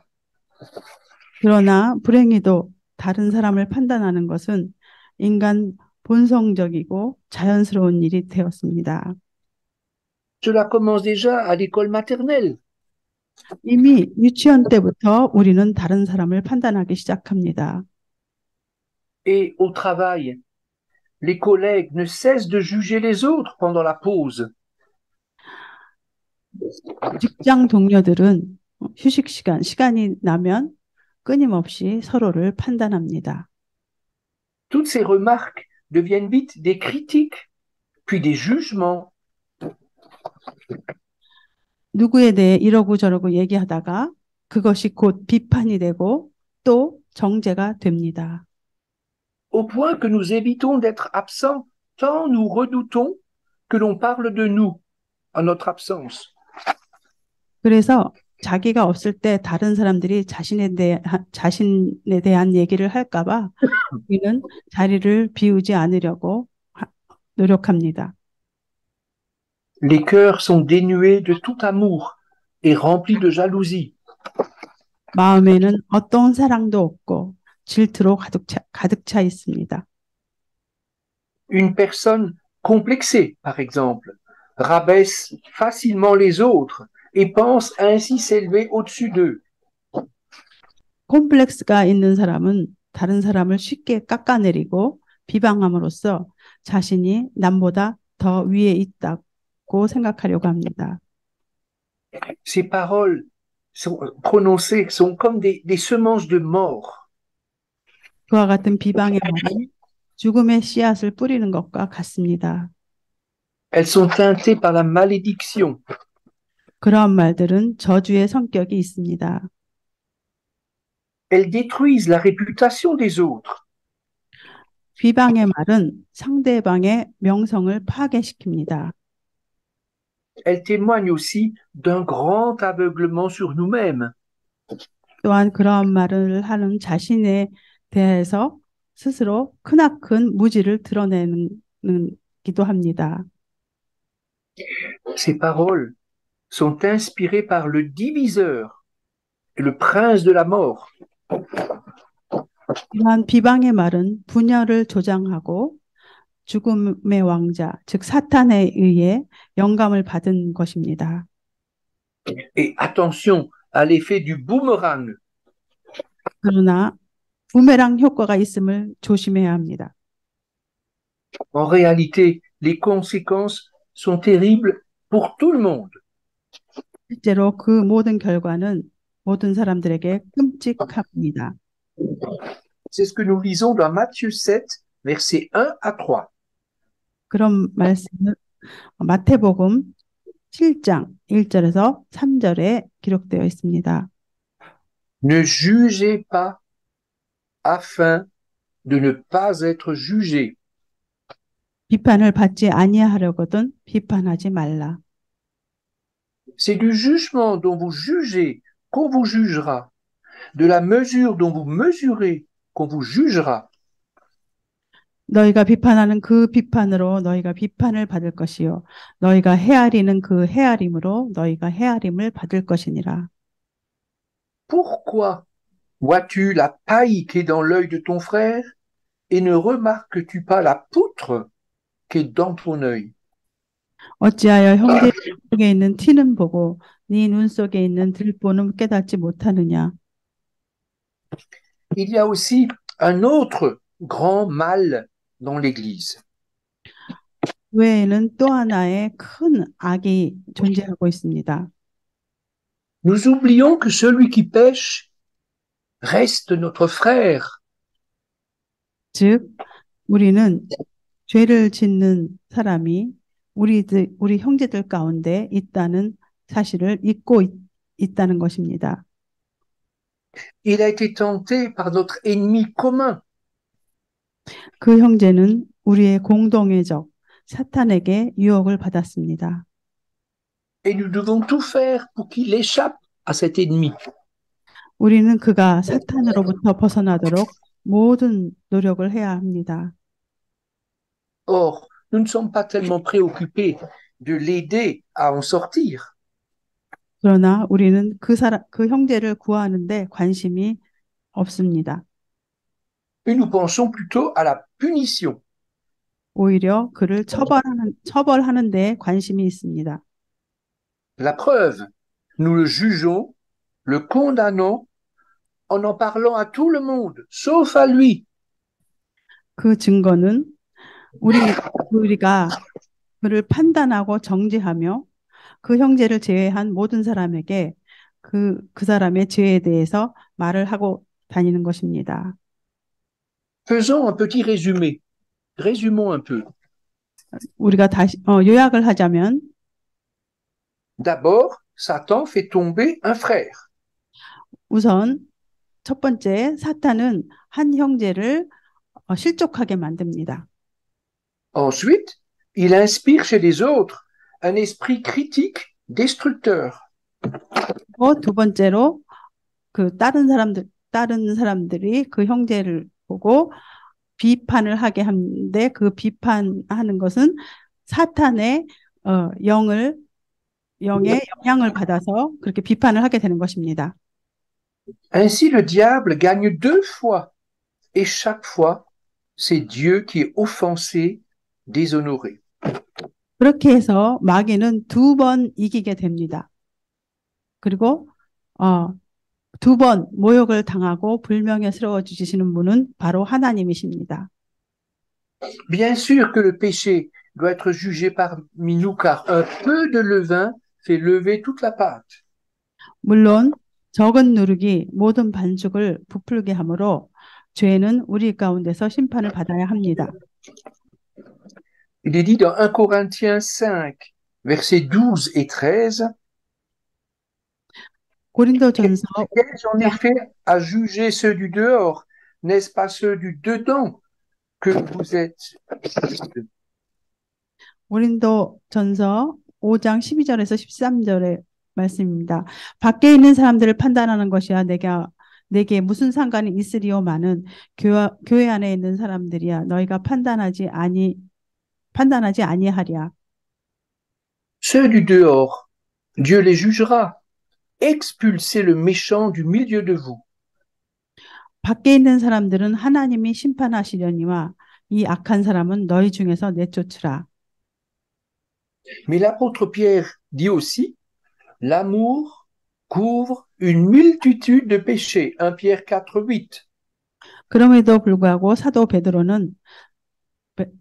G: 그러나 불행히도 다른 사람을 판단하는 것은 인간 본성적이고 자연스러운 일이 되었습니다.
F: Cela commence déjà à l'école maternelle.
G: 이미 유치원 때부터 우리는 다른 사람을 판단하기 시작합니다.
F: Et au travail, les collègues ne cessent de juger les autres pendant la pause.
G: 직장 동료들은 휴식 시간이 나면 끊임없이 서로를 판단합니다.
F: Toutes ces remarques deviennent vite des critiques, puis des jugements.
G: 누구에 대해 이러고 저러고 얘기하다가 그것이 곧 비판이 되고 또 정죄가 됩니다.
F: Au point que nous évitons d'être absents tant nous redoutons que l'on parle de nous à notre absence.
G: 그래서 자기가 없을 때 다른 사람들이 자신에 대한 얘기를 할까봐 우리는 자리를 비우지 않으려고 노력합니다.
F: Les cœurs sont dénués de tout amour et remplis de jalousie.
G: 마음에는 어떤 사랑도 없고 질투로 가득 차 있습니다.
F: Une personne complexée, par exemple, rabaisse facilement les autres et pense ainsi s'élever au-dessus d'eux.
G: 콤플렉스가 있는 사람은 다른 사람을 쉽게 깎아내리고 비방함으로써 자신이 남보다 더 위에 있다고 생각하려고 합니다.
F: Ces paroles prononcées sont comme des semences de mort.
G: 그와 같은 비방의 말은 죽음의 씨앗을 뿌리는 것과 같습니다.
F: Elles sont teintées par la malédiction.
G: 그러한 말들은 저주의 성격이 있습니다.
F: Elles détruisent la réputation des autres.
G: 비방의 말은 상대방의 명성을 파괴시킵니다.
F: Elles témoignent aussi d'un grand aveuglement sur nous-mêmes.
G: 또한 그러한 말을 하는 자신에 대해서 스스로 크나큰 무지를 드러내기도 합니다.
F: Ces paroles sont inspirées par le diviseur, le prince de la mort.
G: 이러한 비방의 말은 분열을 조장하고 죽음의 왕자, 즉 사탄에 의해 영감을 받은 것입니다.
F: Et attention à l'effet du boomerang.
G: 그러나 부메랑 효과가 있음을 조심해야 합니다.
F: En réalité, les conséquences sont terribles pour tout le monde.
G: 실제로 그 모든 결과는 모든 사람들에게 끔찍합니다.
F: C'est ce que nous lisons dans Matthieu 7, versets 1 à 3.
G: 그런 말씀은 마태복음 7장 1절에서 3절에 기록되어 있습니다.
F: Ne jugez pas afin de ne pas être jugé.
G: 비판을 받지 아니하려거든 비판하지 말라.
F: C'est du jugement dont vous jugez qu'on vous jugera, de la mesure dont vous mesurez qu'on vous jugera.
G: 너희가 비판하는 그 비판으로 너희가 비판을 받을 것이요 너희가 헤아리는 그 헤아림으로 너희가 헤아림을 받을 것이니라.
F: Pourquoi vois-tu la paille qui est dans l'œil de ton frère et ne remarques-tu pas la poutre qui est dans ton œil?
G: 어찌하여 형제 속에 있는 티는 보고 네 눈 속에 있는 들보는 깨닫지 못하느냐.
F: Il y a aussi un autre grand mal dans l'Église.
G: 외에는 또 하나의 큰 악이 존재하고 있습니다.
F: Nous oublions que celui qui pêche reste notre frère.
G: 즉 우리는 죄를 짓는 사람이 우리 형제들 가운데 있다는 사실을 잊고 있다는 것입니다.
F: Il a été tenté par notre ennemi commun.
G: 그 형제는 우리의 공동의 적 사탄에게 유혹을 받았습니다.
F: Et nous devons tout faire pour qu'il échappe à cet ennemi.
G: 우리는 그가 사탄으로부터 벗어나도록 모든 노력을 해야 합니다.
F: Or, nous ne sommes pas tellement préoccupés de l'aider à en sortir.
G: 그러나 우리는 그 형제를 구하는데 관심이 없습니다.
F: Et nous pensons plutôt à la punition.
G: 오히려 그를 처벌하는 데 관심이 있습니다.
F: La preuve, nous le jugeons, le condamnons en parlant à tout le monde, sauf à lui.
G: 그 증거는 우리가 그를 판단하고 정죄하며 그 형제를 제외한 모든 사람에게 그 사람의 죄에 대해서 말을 하고 다니는 것입니다.
F: Faisons un petit résumé. Résumons un peu.
G: 우리가 다시 요약을 하자면
F: D'abord, Satan fait tomber un frère.
G: 우선 첫 번째 사탄은 한 형제를 실족하게 만듭니다.
F: Ensuite, il inspire chez les autres un esprit critique, destructeur.
G: 두 번째로 그 다른 사람들이 그 형제를 보고 비판을 하게 하는데 그 비판하는 것은 사탄의 영의 영향을 받아서 그렇게 비판을 하게 되는 것입니다.
F: Ainsi, le diable gagne 2 fois, et chaque fois, c'est Dieu qui est offensé, déshonoré.
G: 그렇게 해서 마귀는 2번 이기게 됩니다. 그리고 2번 모욕을 당하고 불명예스러워지시는 분은 바로 하나님이십니다.
F: Bien sûr que le péché doit être jugé parmi nous, car un peu de levain fait lever toute la pâte.
G: 물론 적은 누룩이 모든 반죽을 부풀게 하므로 죄는 우리 가운데서 심판을 받아야 합니다.
F: Il est dit dans 1 Corinthiens 5, versets 12 et 13,
G: 고린도전서
F: Qu'ai-je en effet à juger ceux du dehors? N'est-ce pas ceux du dedans que vous êtes?
G: 고린도전서 5장 12절에서 13절의 말씀입니다. 밖에 있는 사람들을 판단하는 것이야 내게 무슨 상관이 있으리요마는 교회 안에 있는 사람들이야 너희가 판단하지 아니하랴.
F: Ceux du dehors, Dieu les jugera. Expulsez le méchant du milieu de vous.
G: 밖에 있는 사람들은 하나님이 심판하시려니와 이 악한 사람은 너희 중에서 내쫓으라.
F: Mais l'apôtre Pierre dit aussi, l'amour couvre une multitude de péchés. 1 Pierre 4, 8.
G: 그럼에도 불구하고 사도 베드로는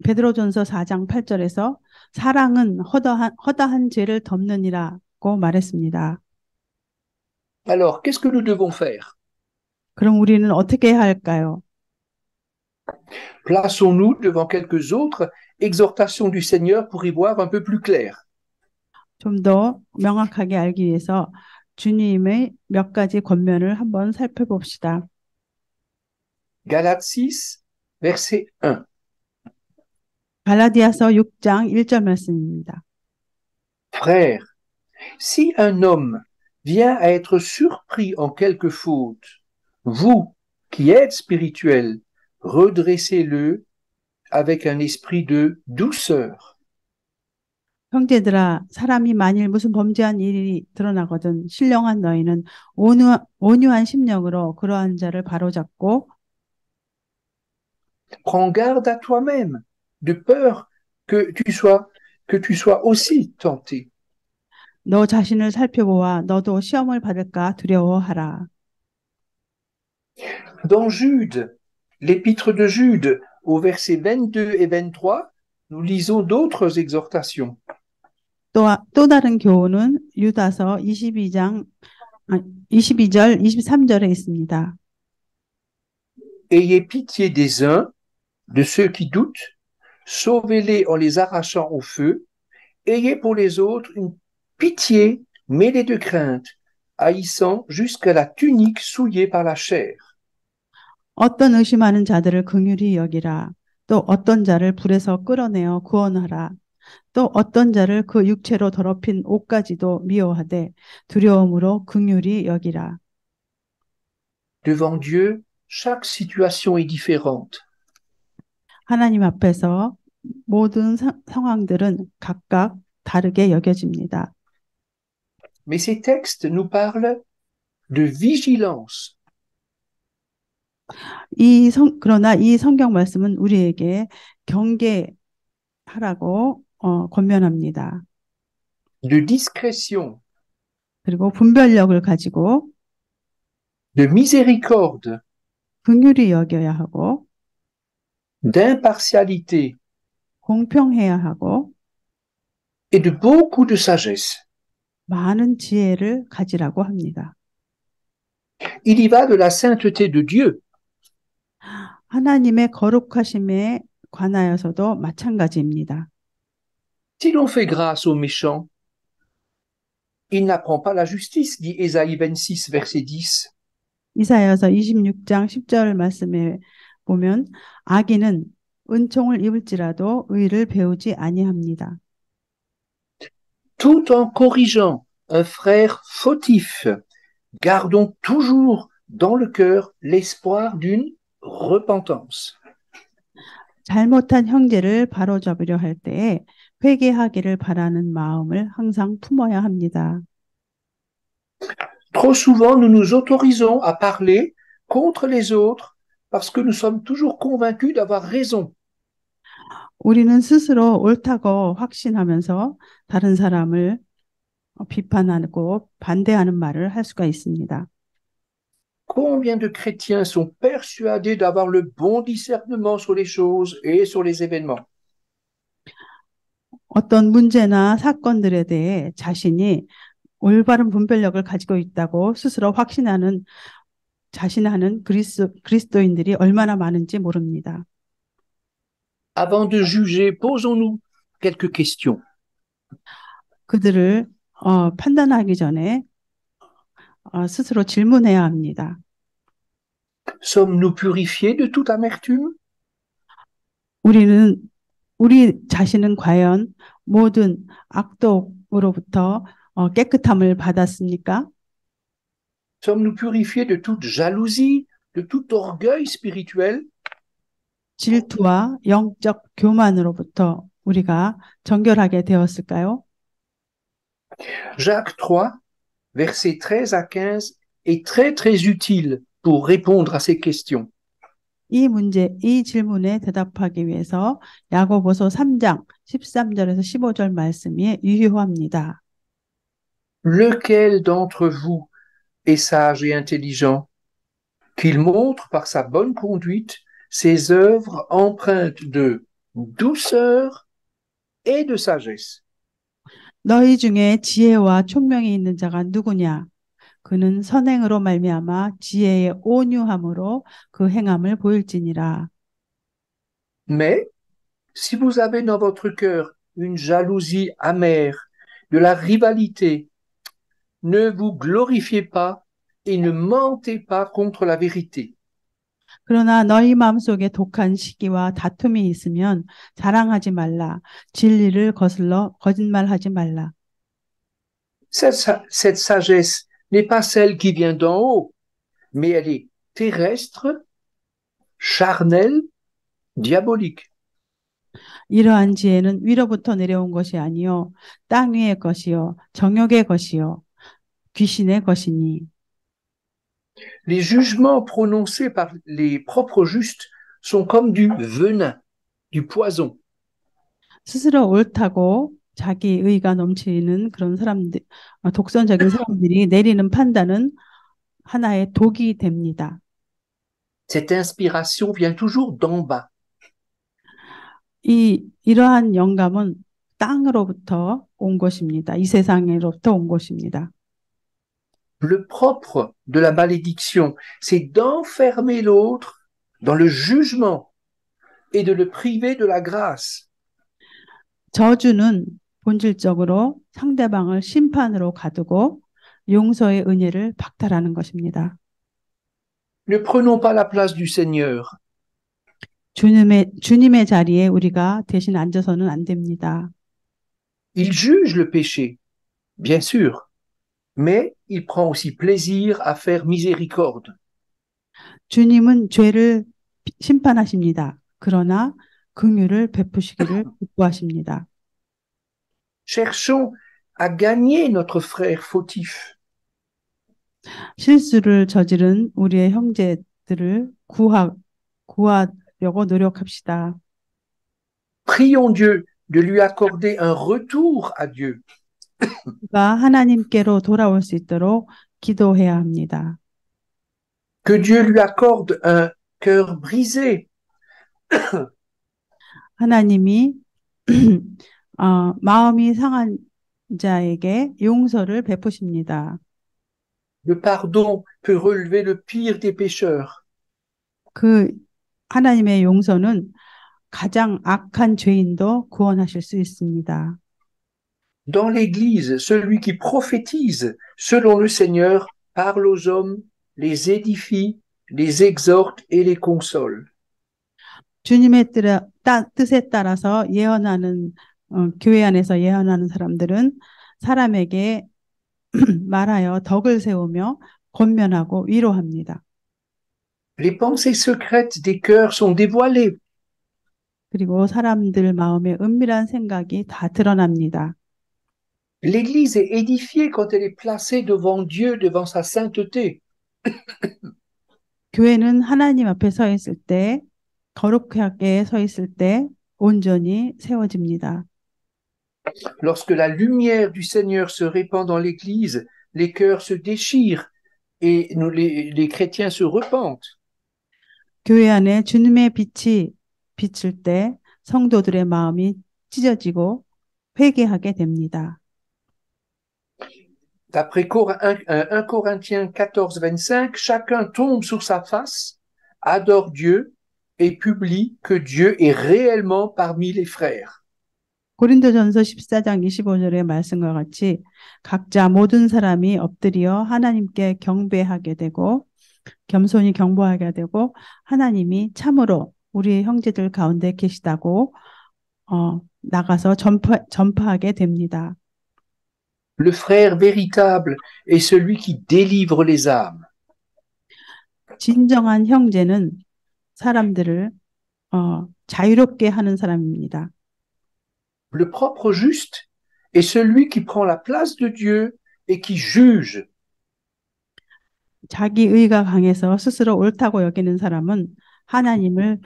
G: 베드로전서 4장 8절에서 사랑은 허다한 죄를 덮느니라고 말했습니다.
F: Alors, qu'est-ce que nous devons faire?
G: 그럼 우리는 어떻게 해야 할까요?
F: Plaçons-nous devant quelques autres exhortations du Seigneur pour y voir un peu plus clair.
G: 좀 더 명확하게 알기 위해서 주님의 몇 가지 권면을 한번 살펴봅시다.
F: Galates 6, verset 1.
G: 갈라디아서 6장 1절 말씀입니다.
F: Frères, si un homme vient à être surpris en quelque faute, vous qui êtes spirituels, redressez-le avec un esprit de douceur.
G: 형제들아, 사람이 만일 무슨 범죄한 일이 드러나거든 신령한 너희는 온유한 심령으로 그러한 자를 바로잡고
F: Prends garde à toi-même, de peur que tu sois aussi tenté.
G: 너 자신을 살펴보아 너도 시험을 받을까 두려워하라.
F: Dans Jude, l'épître de Jude, au verset 22 et 23, nous lisons d'autres exhortations.
G: 또 다른 교훈은 유다서 22절, 23절에 있습니다.
F: Ayez pitié des uns, de ceux qui doutent, sauvez-les en les arrachant au feu. Ayez pour les autres une pitié mêlée de crainte, haïssant jusqu'à la tunique souillée par la chair.
G: 어떤 의심하는 자들을 긍휼히 여기라. 또 어떤 자를 불에서 끌어내어 구원하라. 또 어떤 자를 그 육체로 더럽힌 옷까지도 미워하되 두려움으로 긍휼히 여기라.
F: Devant Dieu, chaque situation est différente.
G: 하나님 앞에서 모든 상황들은 각각 다르게 여겨집니다.
F: mais ces textes nous parlent de vigilance.
G: 그러나 이 성경 말씀은 우리에게 경계하라고 권면합니다.
F: de discrétion,
G: 그리고 분별력을 가지고
F: de miséricorde,
G: 긍휼히 여겨야 하고
F: d'impartialité
G: 공평해야 하고
F: et de beaucoup de sagesse.
G: 많은 지혜를 가지라고 합니다.
F: Il y va de la sainteté de Dieu.
G: 하나님의 거룩하심에 관하여서도 마찬가지입니다.
F: Si l'on fait grâce aux méchants, il n'apprend pas la justice, dit Ésaïe 26, verset 10.
G: 이사야서 26장 10절 말씀에 보면 악인은 은총을 입을지라도 의를 배우지 아니합니다.
F: Tout en corrigeant un frère fautif, gardons toujours dans le cœur l'espoir d'une repentance.
G: 잘못한 형제를 바로잡으려 할 때에 회개하기를 바라는 마음을 항상 품어야 합니다.
F: Trop souvent, nous nous autorisons à parler contre les autres parce que nous sommes toujours convaincus d'avoir raison.
G: 우리는 스스로 옳다고 확신하면서 다른 사람을 비판하고 반대하는 말을 할 수가 있습니다.
F: Combien de chrétiens sont persuadés d'avoir le bon discernement sur les choses et sur les événements?
G: 어떤 문제나 사건들에 대해 자신이 올바른 분별력을 가지고 있다고 스스로 자신하는 그리스도인들이 얼마나 많은지 모릅니다.
F: Avant de juger, posons-nous quelques questions.
G: 그들을 판단하기 전에 스스로 질문해야 합니다.
F: Sommes-nous purifiés de toute amertume?
G: 우리 자신은 과연 모든 악독으로부터 깨끗함을 받았습니까?
F: Sommes-nous purifiés de toute jalousie, de tout orgueil spirituel?
G: 질투와 영적 교만으로부터 우리가 정결하게 되었을까요?
F: Jacques 3, versets 13 à 15, est très très utile pour répondre à ces questions.
G: 이 질문에 대답하기 위해서 야고보서 3장 13절에서 15절 말씀이 유효합니다.
F: Lequel d'entre vous est sage et intelligent, qu'il montre par sa bonne conduite ses œuvres empreintes de douceur et de sagesse.
G: 너희 중에 지혜와 총명이 있는 자가 누구냐? 그는 선행으로 말미암아 지혜의 온유함으로 그 행함을 보일지니라.
F: Mais si vous avez dans votre cœur une jalousie amère, de la rivalité, ne vous glorifiez pas et ne mentez pas contre la vérité.
G: 그러나 너희 마음속에 독한 시기와 다툼이 있으면 자랑하지 말라. 진리를 거슬러 거짓말하지 말라.
F: Cette sagesse n'est pas celle qui vient d'en haut, mais elle est terrestre, charnelle, diabolique.
G: 이러한 지혜는 위로부터 내려온 것이 아니요 땅 위의 것이요 정욕의 것이요 귀신의 것이니.
F: Les jugements prononcés par les propres justes sont comme du venin, du poison.
G: 스스로 옳다고 자기 의가 넘치는 그런 사람들, 독선적인 사람들이 내리는 판단은 하나의 독이 됩니다.
F: Cette inspiration vient toujours d'en bas.
G: 이러한 영감은 땅으로부터 온 것입니다. 이 세상으로부터 온 것입니다.
F: Le propre de la malédiction, c'est d'enfermer l'autre dans le jugement et de le priver de la grâce.
G: 저주는 본질적으로 상대방을 심판으로 가두고 용서의 은혜를 박탈하는 것입니다.
F: Ne prenons pas la place du Seigneur.
G: 주님의 자리에 우리가 대신 앉아서는 안 됩니다.
F: Il juge le péché, bien sûr, mais il prend aussi plaisir à faire miséricorde.
G: 주님은 죄를 심판하십니다. 그러나 긍휼을 베푸시기를 기뻐하십니다.
F: Cherchons à gagner notre frère fautif.
G: 실수를 저지른 우리의 형제들을 구하려고 노력합시다.
F: Prions Dieu de lui accorder un retour à Dieu.
G: 그가 하나님께로 돌아올 수 있도록 기도해야 합니다.
F: Que Dieu lui accorde un cœur brisé.
G: 하나님이 마음이 상한 자에게 용서를 베푸십니다.
F: Le pardon peut relever le pire des pécheurs.
G: 그 하나님의 용서는 가장 악한 죄인도 구원하실 수 있습니다.
F: Dans l'Église, celui qui prophétise selon le Seigneur parle aux hommes, les édifie, les exhorte et les console.
G: 주님의 뜻에 따라서 예언하는 교회 안에서 예언하는 사람들은 사람에게 말하여 덕을 세우며 권면하고 위로합니다.
F: Les pensées secrètes des cœurs sont dévoilées.
G: 그리고 사람들 마음의 은밀한 생각이 다 드러납니다.
F: L'Église est édifiée quand elle est placée devant Dieu, devant sa sainteté.
G: 교회는 하나님 앞에 서 있을 때, 거룩하게 서 있을 때 온전히 세워집니다.
F: Lorsque la lumière du Seigneur se répand dans l'Église, les cœurs se déchirent et les chrétiens se repentent.
G: 교회 안에 주님의 빛이 비칠 때 성도들의 마음이 찢어지고 회개하게 됩니다.
F: D'après 1 Corinthiens 14, 25, chacun tombe sur sa face, adore Dieu et publie que Dieu est réellement parmi les frères.
G: 고린도전서 14장 25절의 말씀과 같이 각자 모든 사람이 엎드려 하나님께 경배하게 되고 겸손히 경배하게 되고 하나님이 참으로 우리의 형제들 가운데 계시다고 나가서 전파하게 됩니다.
F: Le frère véritable est celui qui délivre les âmes.
G: 진정한 형제는 사람들을 자유롭게 하는 사람입니다.
F: Le propre juste est celui qui prend la place de Dieu et qui juge.
G: 자기 의가 강해서 스스로 옳다고 여기는 사람은 하나님을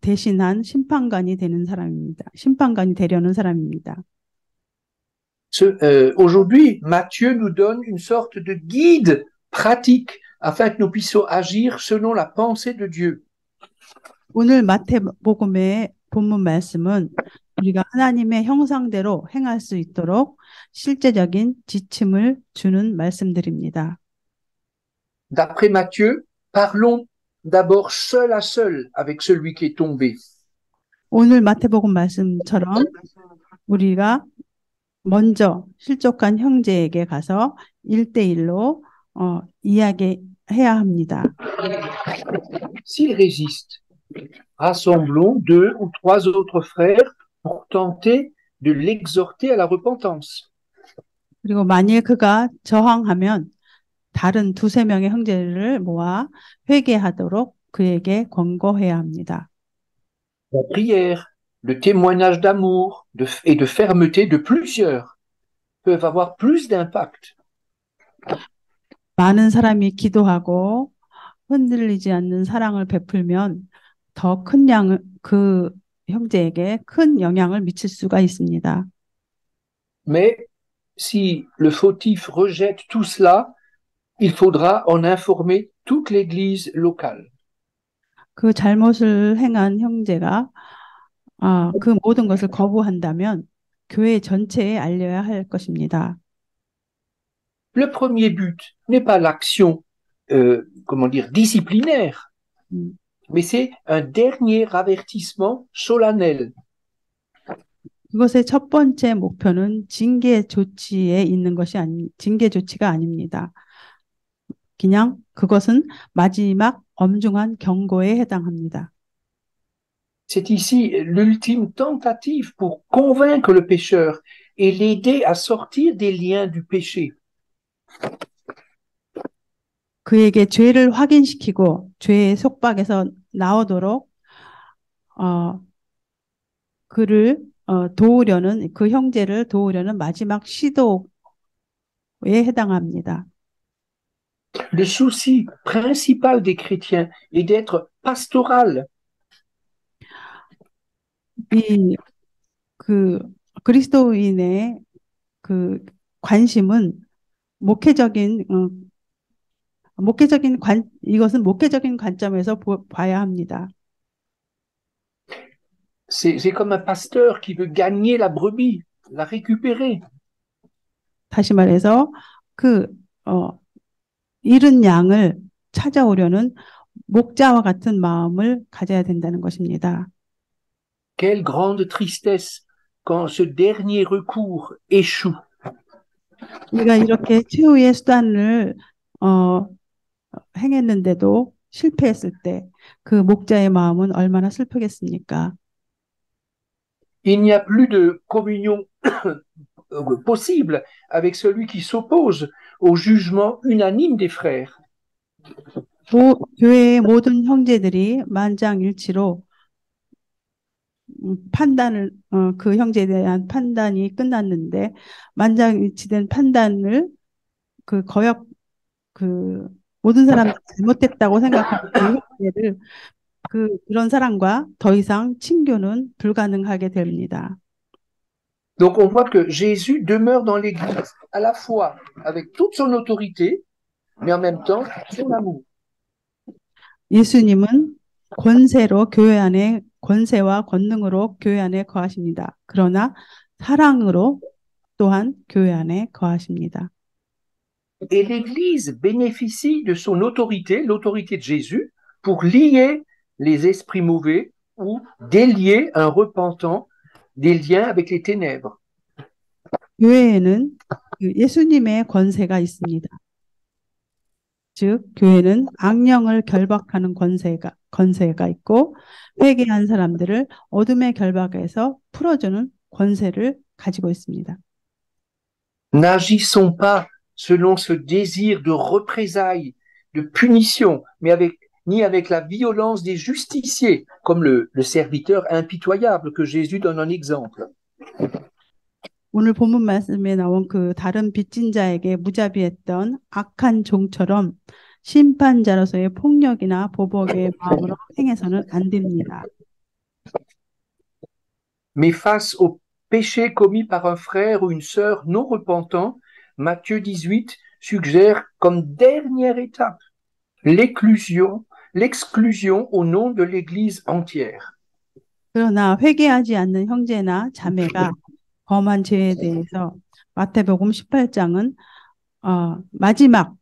G: 대신한 심판관이 되는 사람입니다. 심판관이 되려는 사람입니다.
F: Aujourd'hui, Matthieu nous donne une sorte de guide pratique afin que nous puissions agir selon la pensée de Dieu.
G: 오늘 마태복음의 본문 말씀은 우리가 하나님의 형상대로 행할 수 있도록 실제적인 지침을 주는 말씀들입니다.
F: D'après Matthieu, parlons d'abord seul à seul avec celui qui est tombé.
G: 오늘 마태복음 말씀처럼 우리가 먼저 실족한 형제에게 가서 1대1로 이야기해야 합니다.
F: S'il résiste, rassemblons 2 ou 3 autres frères pour tenter de l'exhorter à la repentance.
G: 그리고 만일 그가 저항하면 다른 2-3명의 형제를 모아 회개하도록 그에게 권고해야 합니다.
F: La prière, le témoignage d'amour et de fermeté de plusieurs peuvent avoir plus d'impact.
G: 많은 사람이 기도하고 흔들리지 않는 사랑을 베풀면 더 큰 그 형제에게 큰 영향을 미칠 수가 있습니다.
F: Mais si le fautif rejette tout cela, il faudra en informer toute l'Église locale.
G: 그 잘못을 행한 형제가 그 모든 것을 거부한다면 교회 전체에 알려야 할 것입니다.
F: Le premier but n'est pas l'action, disciplinaire, mais c'est un dernier avertissement solennel.
G: 그것의 첫 번째 목표는 징계 조치에 있는 것이 징계 조치가 아닙니다. 그냥 그것은 마지막 엄중한 경고에 해당합니다.
F: C'est ici l'ultime tentative pour convaincre le pécheur et l'aider à sortir des liens du péché.
G: 그에게 죄를 확인시키고 죄의 속박에서 나오도록 그를 도우려는 그 형제를 도우려는 마지막 시도에 해당합니다.
F: Le souci principal des chrétiens est d'être pastoral.
G: 이 그 그리스도인의 그 관심은 이것은 목회적인 관점에서 봐야 합니다.
F: C'est comme un pasteur qui veut gagner la brebis, la récupérer.
G: 다시 말해서 잃은 양을 찾아오려는 목자와 같은 마음을 가져야 된다는 것입니다.
F: Quelle grande tristesse quand ce dernier recours échoue.
G: 우리가 이렇게 최후의 수단을 행했는데도 실패했을 때 그 목자의 마음은 얼마나 슬프겠습니까?
F: Il n'y a plus de communion possible avec celui qui s'oppose au jugement unanime des frères.
G: 교회의 모든 형제들이 만장일치로 그 형제에 대한 판단이 끝났는데 만장일치된 판단을 모든 사람이 잘못됐다고 생각하는 그 형제를 그런 사람과 더 이상 친교는 불가능하게 됩니다.
F: Donc on voit que Jésus demeure dans l'Église à la fois avec toute son autorité, mais en même temps son amour.
G: 예수님은 권세와 권능으로 교회 안에 거하십니다. 그러나 사랑으로 또한 교회 안에 거하십니다.
F: Et l'Église bénéficie de son autorité, l'autorité de Jésus, pour lier les esprits mauvais ou délier un repentant des liens avec les ténèbres.
G: 교회에는 예수님의 권세가 있습니다. 즉 교회는 악령을 결박하는 권세가 있고 회개한 사람들을 어둠의 결박에서 풀어주는 권세를 가지고 있습니다.
F: N'agissons pas selon ce désir de représailles, de punition, ni avec la violence des justiciers, comme le serviteur impitoyable que Jésus donne en exemple.
G: 오늘 본문 말씀에 나온 그 다른 빚진 자에게 무자비했던 악한 종처럼 심판자로서의 폭력이나 보복의 마음으로 행해서는 안 됩니다.
F: Mais face au péché commis par un frère ou une sœur non repentant, Matthieu 18 suggère comme dernière étape l'exclusion au nom de l'Église entière.
G: 그러나 회개하지 않는 형제나 자매가 범한 죄에 대해서 마태복음 18장은 마지막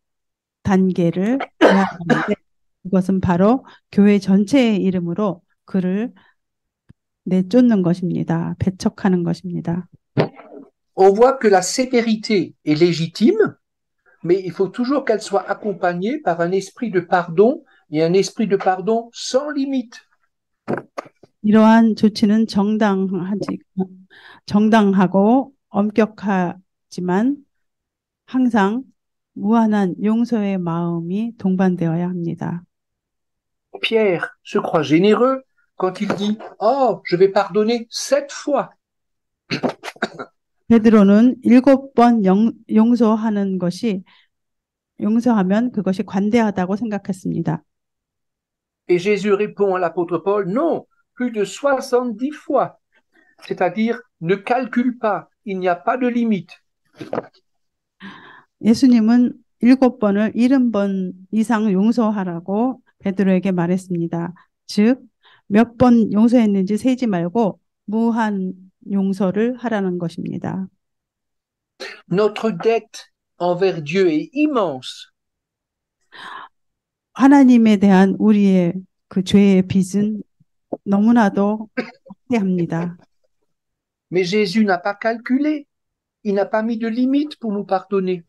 G: 단계를 제안하는데 그것은 바로 교회 전체의 이름으로 그를 내쫓는 것입니다. 배척하는 것입니다.
F: On voit que la sévérité est légitime, mais il faut toujours qu'elle soit accompagnée par un esprit de pardon et un esprit de pardon sans limite.
G: 이러한 조치는 정당하고 엄격하지만 항상 무한한 용서의 마음이 동반되어야 합니다.
F: Pierre se croit généreux quand il dit « Oh, je vais pardonner 7 fois ».
G: 베드로는 7번 용서하면 그것이 관대하다고 생각했습니다.
F: Et Jésus répond à l'apôtre Paul « Non, plus de 70 fois ». C'est-à-dire, ne calcule pas, il n'y a pas de limite.
G: 예수님은 7번을 70번 이상 용서하라고 베드로에게 말했습니다. 즉, 몇 번 용서했는지 세지 말고 무한 용서를 하라는 것입니다.
F: Notre dette envers Dieu est immense.
G: 하나님에 대한 우리의 그 죄의 빚은 너무나도 막대합니다.
F: Mais Jésus n'a pas calculé. Il n'a pas mis de limite pour nous pardonner.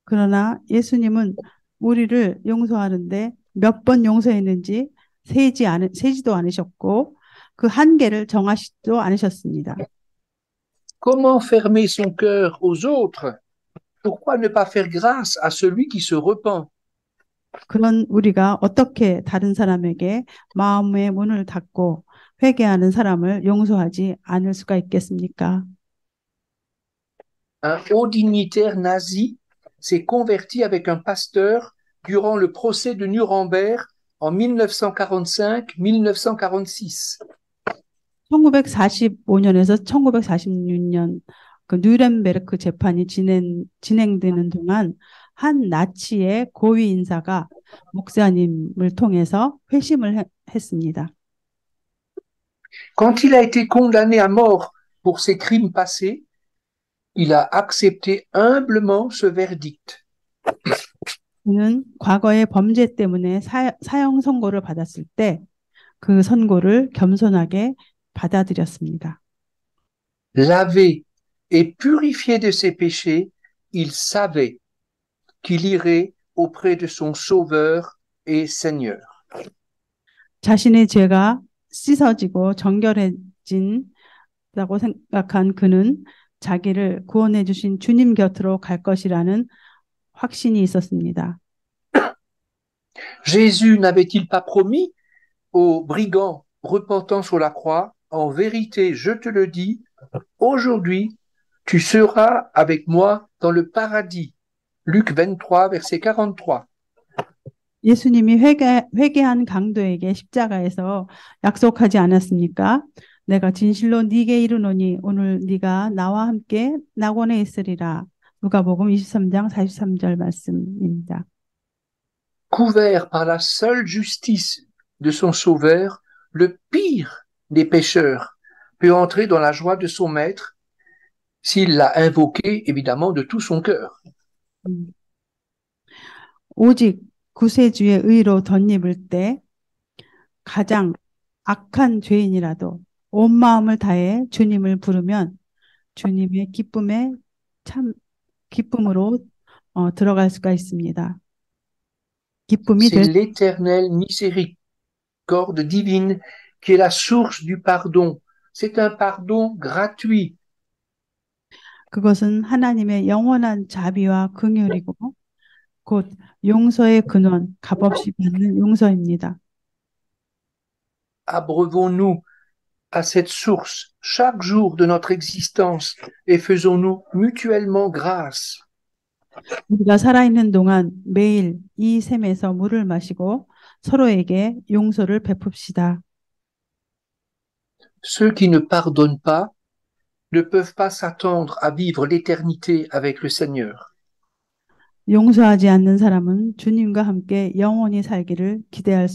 G: 그러나 예수님은 우리를 용서하는데 몇 번 용서했는지 세지도 않으셨고 그 한계를 정하시지도 않으셨습니다.
F: Comment fermer son cœur aux autres? Pourquoi ne pas faire grâce à celui qui se repent?
G: 그런 우리가 어떻게 다른 사람에게 마음의 문을 닫고 회개하는 사람을 용서하지 않을 수가 있겠습니까?
F: Un haut dignitaire nazi s'est converti avec un pasteur durant le procès de Nuremberg en 1945-1946.
G: 1945년에서 1946년 그 뉴렌베르크 재판이 진행되는 동안 한 나치의 고위 인사가 목사님을 통해서 회심을 했습니다.
F: Quand il a été condamné à mort pour ses crimes passés, il a accepté humblement ce verdict.
G: 그는 과거의 범죄 때문에 사형 선고를 받았을 때 그 선고를 겸손하게 받아들였습니다.
F: Lavé et purifié de ses péchés, il savait qu'il irait auprès de son Sauveur et Seigneur.
G: 자신의 죄가 씻어지고 정결해진다고 생각한 그는 자기를 구원해 주신 주님 곁으로 갈 것이라는 확신이 있었습니다.
F: Jésus n'avait-il pas promis aux brigands repentant sur la croix, en vérité, je te le dis, aujourd'hui, tu seras avec moi dans le paradis. Luc 23, verset 43.
G: 예수님이 회개한 강도에게 십자가에서 약속하지 않았습니까? 내가 진실로 네게 이르노니 오늘 네가 나와 함께 낙원에 있으리라. 누가복음 23장 43절 말씀입니다.
F: Couvert par la seule justice de son Sauveur, le pire des pécheurs peut entrer dans la joie de son Maître s'il l'a invoqué, évidemment, de tout son cœur.
G: 오직 구세주의 의로 덧입을 때 가장 악한 죄인이라도 온 마음을 다해 주님을 부르면 주님의 기쁨으로 들어갈 수가 있습니다. 기쁨이
F: C'est l'éternelle miséricorde divine qui est la source du pardon. C'est un pardon gratuit.
G: 그것은 하나님의 영원한 자비와 긍휼이고 곧 용서의 근원, 값없이 받는 용서입니다.
F: Abreuvons-nous à cette source chaque jour de notre existence et faisons-nous mutuellement grâce.
G: 우리가 살아있는 동안 매일 이 샘에서 물을 마시고 서로에게 용서를 베풉시다.
F: Ceux qui ne pardonnent pas ne peuvent pas s'attendre à vivre l'éternité avec le Seigneur.
G: 용서하지 않는 사람은 주님과 함께 영원히 살기를 기대할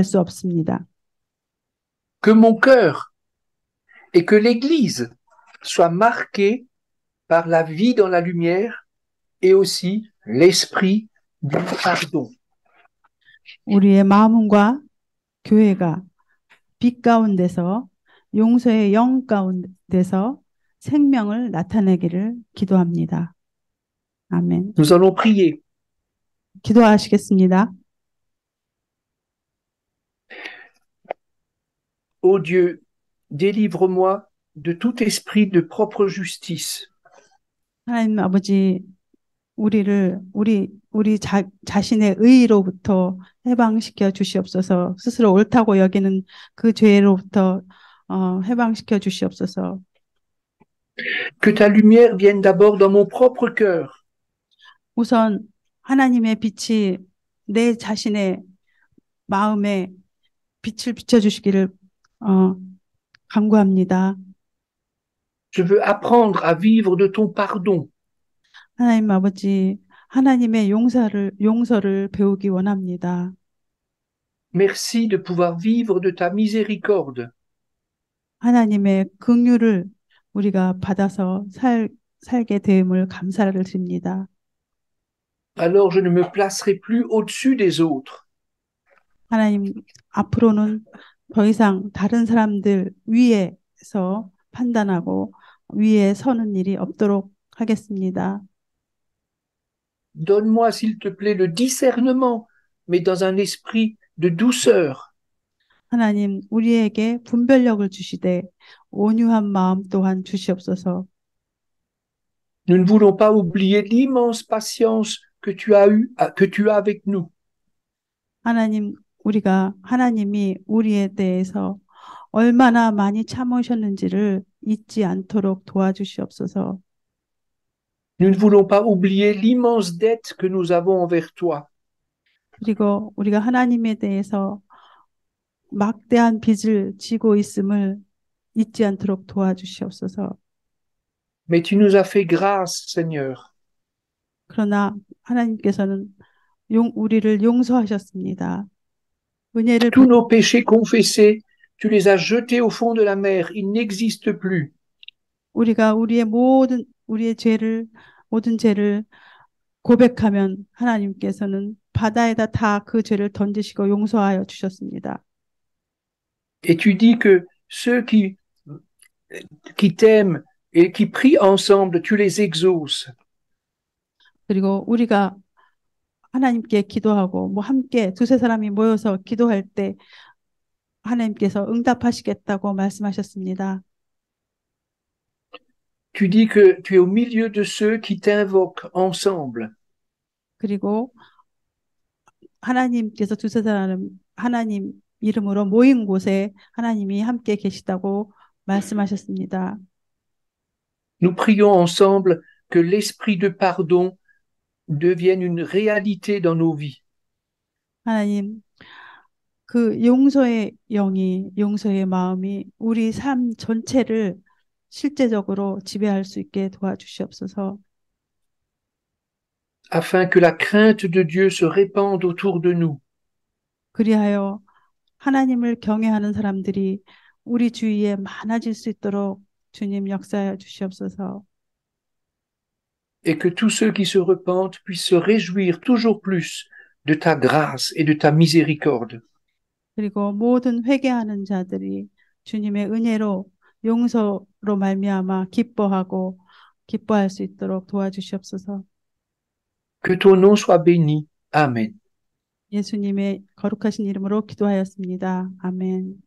G: 수 없습니다.
F: Que mon cœur et que l'Église soient marqués par la vie dans la lumière et aussi l'esprit du pardon.
G: 우리의 마음과 교회가 빛 가운데서 용서의 영 가운데서 생명을 나타내기를 기도합니다. 아멘.
F: Nous allons prier.
G: 기도하시겠습니다.
F: Ô Dieu, délivre-moi de tout esprit de propre justice.
G: 하나님 아버지, 우리 자신의 의로부터 해방시켜 주시옵소서. 스스로 옳다고 여기는 그 죄로부터 해방시켜 주시옵소서.
F: Que ta lumière vienne d'abord dans mon propre cœur.
G: 우선 하나님의 빛이 내 자신의 마음에 빛을 비춰주시기를 간구합니다.
F: Je veux apprendre à vivre de ton pardon.
G: 하나님 아버지, 하나님의 용서를 배우기 원합니다.
F: Merci de pouvoir vivre de ta miséricorde.
G: 하나님의 긍휼을 우리가 받아서 살게 됨을 감사를 드립니다.
F: Alors je ne me placerai plus au-dessus des autres.
G: 하나님, 앞으로는 더 이상 다른 사람들 위에서 판단하고 위에 서는 일이 없도록 하겠습니다.
F: Donne-moi, s'il te plaît, le discernement, mais dans un esprit de douceur.
G: 하나님, 우리에게 분별력을 주시되 온유한 마음 또한 주시옵소서.
F: Nous ne voulons pas oublier l'immense patience que tu as avec nous.
G: 하나님, 우리가 하나님이 우리에 대해서 얼마나 많이 참으셨는지를 잊지 않도록 도와주시옵소서.
F: Nous ne voulons pas oublier l'immense dette que nous avons envers toi.
G: 그리고 우리가 하나님에 대해서 막대한 빚을 지고 있음을 잊지 않도록 도와주시옵소서.
F: Mais tu nous as fait grâce, Seigneur.
G: 그러나 하나님께서는 우리를 용서하셨습니다. 은혜를
F: Tous nos péchés confessés, tu les as jetés au fond de la mer. Ils n'existent plus.
G: 우리가 우리의 모든 죄를 고백하면 하나님께서는 바다에다 다 그 죄를 던지시고 용서하여 주셨습니다.
F: Et tu dis que ceux qui t'aiment et qui prient ensemble, tu les exauces.
G: 그리고 우리가 하나님께 기도하고 함께 두세 사람이 모여서 기도할 때 하나님께서 응답하시겠다고 말씀하셨습니다.
F: Tu dis que tu es au milieu de ceux qui t'invoquent ensemble.
G: 그리고 하나님께서 두세 사람 하나님 이름으로 모인 곳에 하나님이 함께 계시다고 말씀하셨습니다.
F: Nous prions ensemble que l'esprit de pardon devienne une réalité dans nos vies.
G: 하나님, 그 용서의 영이, 용서의 마음이 우리 삶 전체를 실제적으로 지배할 수 있게 도와주시옵소서.
F: Afin que la crainte de Dieu se répande autour de nous.
G: 그리하여 하나님을 경외하는 사람들이 우리 주위에 많아질 수 있도록 주님 역사하여 주시옵소서.
F: Et que tous ceux qui se repentent puissent se réjouir toujours plus de ta grâce et de ta miséricorde.
G: 그리고 모든 회개하는 자들이 주님의 은혜로 용서로 말미암아 기뻐할 수 있도록 도와주시옵소서.
F: Que ton nom soit béni. Amen.
G: 예수님의 거룩하신 이름으로 기도하였습니다. 아멘.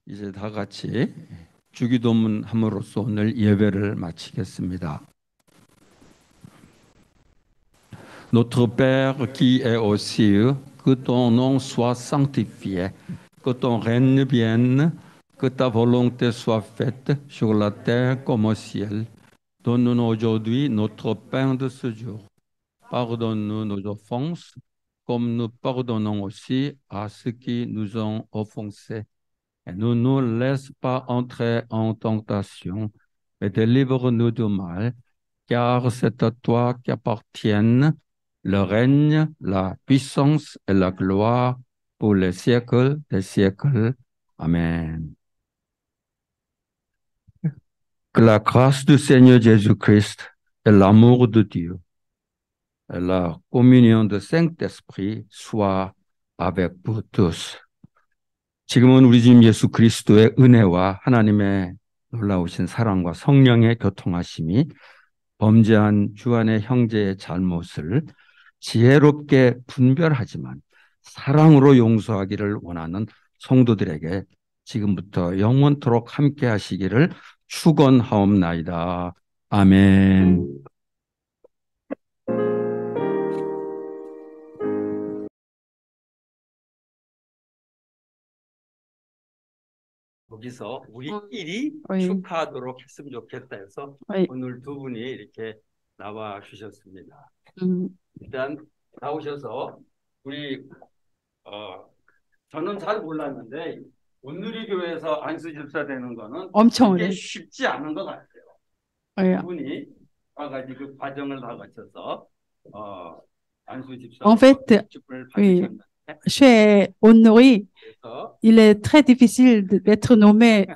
C: 이제 다 같이 주기도문 함으로써 오늘 예배를 마치겠습니다. Notre Père qui est aux cieux, que ton nom soit sanctifié, que ton règne vienne, que ta volonté soit faite sur la terre comme au ciel. Donne-nous aujourd'hui notre pain de ce jour. Pardonne-nous nos offenses, comme nous pardonnons aussi à ceux qui nous ont offensés. Et ne nous laisse pas entrer en tentation, mais délivre-nous du mal, car c'est à toi qu'appartiennent le règne, la puissance et la gloire pour les siècles des siècles. Amen. Que la grâce du Seigneur Jésus-Christ et l'amour de Dieu et la communion du Saint-Esprit soient avec vous tous. 지금은 우리 주님 예수 그리스도의 은혜와 하나님의 놀라우신 사랑과 성령의 교통하심이 범죄한 주안의 형제의 잘못을 지혜롭게 분별하지만 사랑으로 용서하기를 원하는 성도들에게 지금부터 영원토록 함께 하시기를 축원하옵나이다. 아멘. 여기서 우리끼리 축하하도록 했으면 좋겠다 해서 오늘 두 분이 이렇게 나와 주셨습니다. 일단 나오셔서 우리 저는 잘 몰랐는데 온누리 교회에서 안수 집사 되는 거는
G: 엄청
C: 되게 쉽지 않은 것 같아요. 두 분이 와가지고 그 과정을 다 거쳐서 안수 집사 직분을 받으셨는데
G: chez Honoré, il est très difficile d'être nommé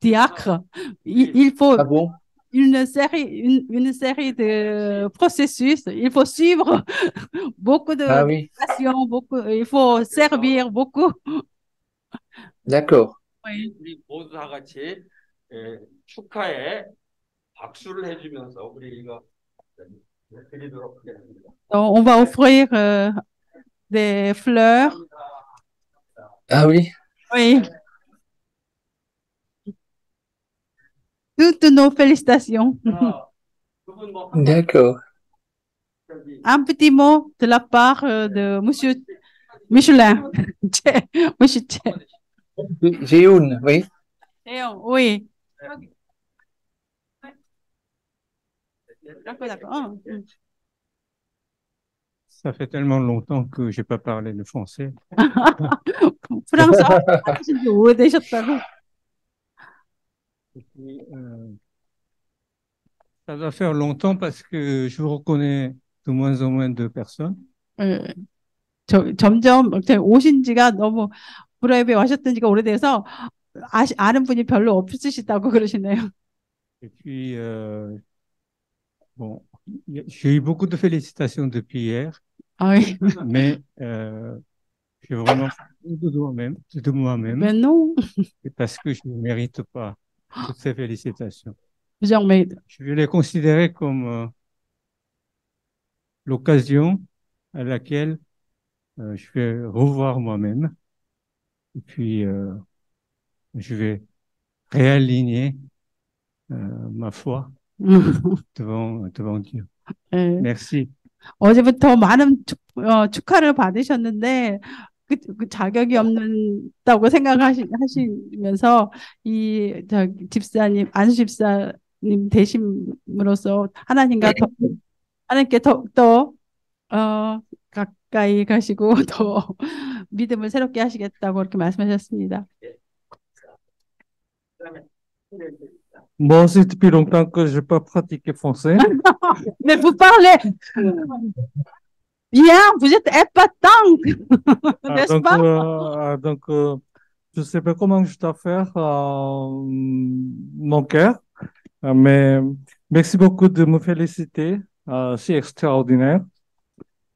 G: diacre. Il faut une série de processus. Il faut suivre beaucoup de passion, il faut servir beaucoup.
F: D'accord.
C: 우리 모두 다 같이 축하에 박수를 해주면서 우리 이거 드리도록 하겠습니다.
G: On va offrir des fleurs.
F: Ah oui.
G: Oui. Toutes nos félicitations.
F: D'accord.
G: Un petit mot de la part de Monsieur Michelin. Monsieur
F: Jéhoun, oui.
G: Oui. D'accord.
H: Ça fait tellement longtemps que je n'ai pas parlé le français.
G: 프랑스어 오래되셨다고.
H: Ça va faire longtemps parce que je reconnais de moins en moins de personnes.
G: 점점 오신 지가 너무 브라이브에 와셨던 지가 오래돼서 아는 분이 별로 없으시다고 그러시네요.
H: Et puis, bon, j'ai eu beaucoup de félicitations depuis hier.
G: Ah oui.
H: Mais j'ai vraiment de moi-même.
G: Mais non.
H: Parce que je ne mérite pas toutes ces félicitations.
G: Je
H: vais les considérer comme l'occasion à laquelle je vais revoir moi-même. Et puis, je vais réaligner ma foi devant Dieu. Merci.
G: 어제부터 많은 축하를 받으셨는데 그 자격이 없다고 생각하시면서 이 집사님 안수 집사님 되심으로써 하나님께 더욱더 가까이 가시고 더 믿음을 새롭게 하시겠다고 그렇게 말씀하셨습니다.
H: Moi aussi, depuis longtemps que je n'ai pas pratiqué français.
G: Mais vous parlez. Bien, vous êtes épatant, n'est-ce pas?
H: Je ne sais pas comment je dois faire mon cœur, mais merci beaucoup de me féliciter. C'est extraordinaire.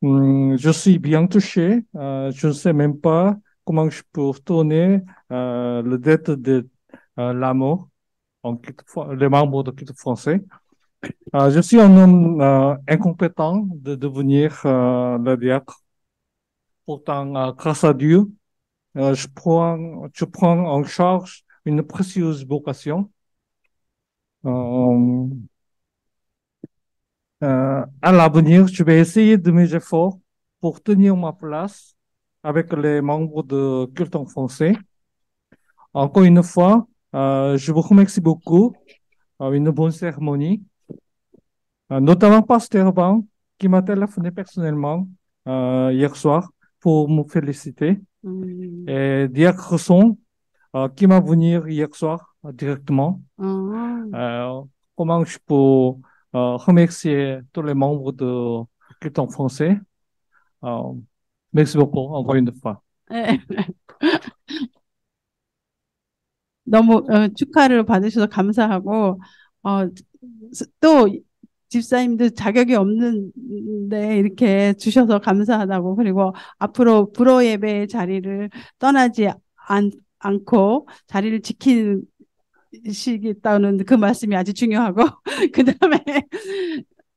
H: Je suis bien touché. Je ne sais même pas comment je peux tourner le dette de l'amour les membres de culte français. Je suis un homme incompétent de devenir le diacre. Pourtant, grâce à Dieu, je prends en charge une précieuse vocation. À l'avenir, je vais essayer de mes efforts pour tenir ma place avec les membres de culte en français. Encore une fois, je vous remercie beaucoup. Une bonne cérémonie, notamment Pasteur Van, qui m'a téléphoné personnellement hier soir pour me féliciter. Et Diacre Son, qui m'a venu hier soir directement. Comment je peux remercier tous les membres de culte en français. Merci beaucoup, encore une fois.
G: 너무 축하를 받으셔서 감사하고 또 집사님들 자격이 없는데 이렇게 주셔서 감사하다고 그리고 앞으로 불호 예배의 자리를 떠나지 않고 자리를 지키시겠다는 그 말씀이 아주 중요하고 그다음에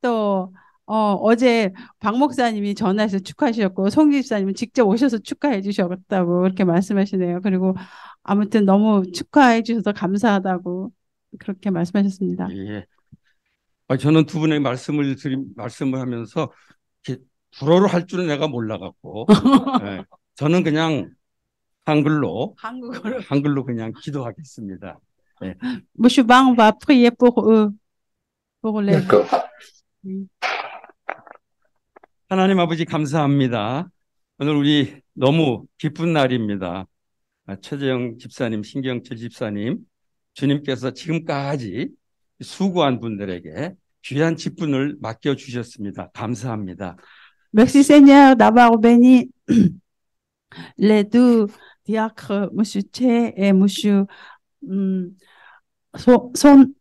G: 또 어제 박 목사님이 전화해서 축하하셨고 송 집사님은 직접 오셔서 축하해 주셨다고 그렇게 말씀하시네요. 그리고 아무튼 너무 축하해 주셔서 감사하다고 그렇게 말씀하셨습니다.
C: 예. 저는 두 분의 말씀을 하면서 이렇게 불어로 할 줄은 내가 몰라갖고 예. 저는 그냥 한글로 그냥 기도하겠습니다. 예.
G: Monsieur Bang va prier pour eux, pour les.
F: D'accord.
C: 하나님 아버지 감사합니다. 오늘 우리 너무 기쁜 날입니다. 최재영 집사님, 신경철 집사님, 주님께서 지금까지 수고한 분들에게 귀한 직분을 맡겨주셨습니다. 감사합니다.
G: Merci Seigneur d'avoir béni les deux diacres, Monsieur Che et Monsieur Son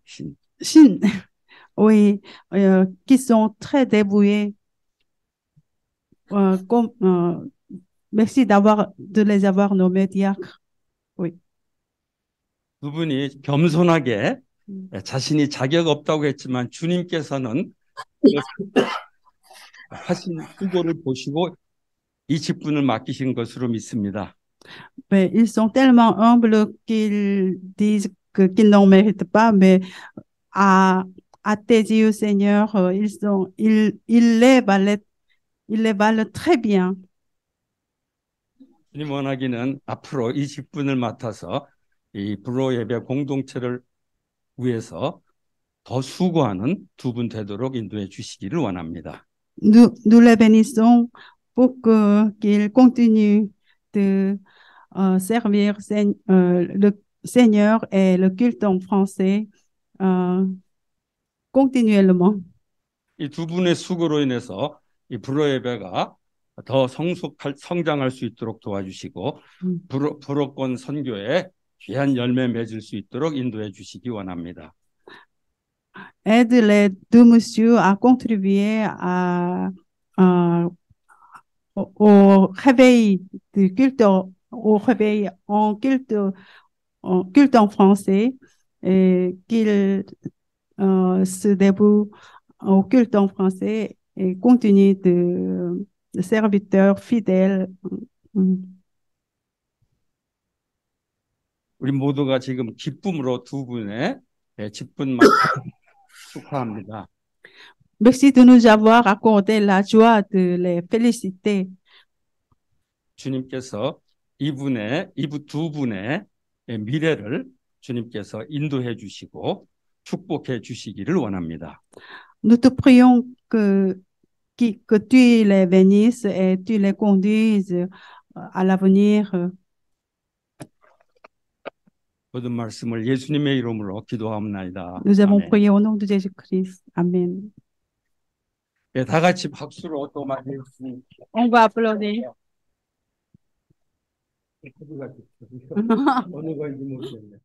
G: Shin, oui, qui sont très dévoués. Merci de les avoir nommés diacres. Oui.
C: 두 분이 겸손하게 자신이 자격 없다고 했지만 주님께서는 하신 수고를 보시고 이 직분을 맡기신 것으로 믿습니다.
G: Mais ils sont tellement humbles qu'ils disent qu'ils n'en méritent pas, mais à tes yeux, Seigneur, ils les valent très bien.
C: 주님 원하기는 앞으로 이 직분을 맡아서 이 불호 예배 공동체를 위해서 더 수고하는 두 분 되도록 인도해 주시기를 원합니다.
G: Nous les bénissons pour qu'ils continuent de servir le Seigneur et le culte en français continuellement.
C: 이 두 분의 수고로 인해서 이 불호 예배가 더 성장할 수 있도록 도와주시고 불호권 선교에 귀한 열매 맺을 수 있도록 인도해 주시기 원합니다.
G: Aide les deux messieurs à contribuer au réveil du culte, au réveil en culte en français et qu'ils se dévouent au culte en français et continuent de serviteurs fidèles.
C: 우리 모두가 지금 기쁨으로 두 분의 직분만 축하합니다.
G: Merci de nous avoir accordé la joie de les féliciter.
C: 주님께서 두 분의 미래를 주님께서 인도해 주시고 축복해 주시기를 원합니다.
G: Nous te prions que tu les bénisses et tu les conduises à l'avenir.
C: 모든 말씀을 예수님의 이름으로 기도하옵나이다.
G: Nous avons
C: 아멘.
G: prié au nom de Jésus-Christ. Amen.
C: 예, 다 같이 박수로 또 맞이해 주시니
G: On va applaudir.
C: 어느 건지 모르겠네.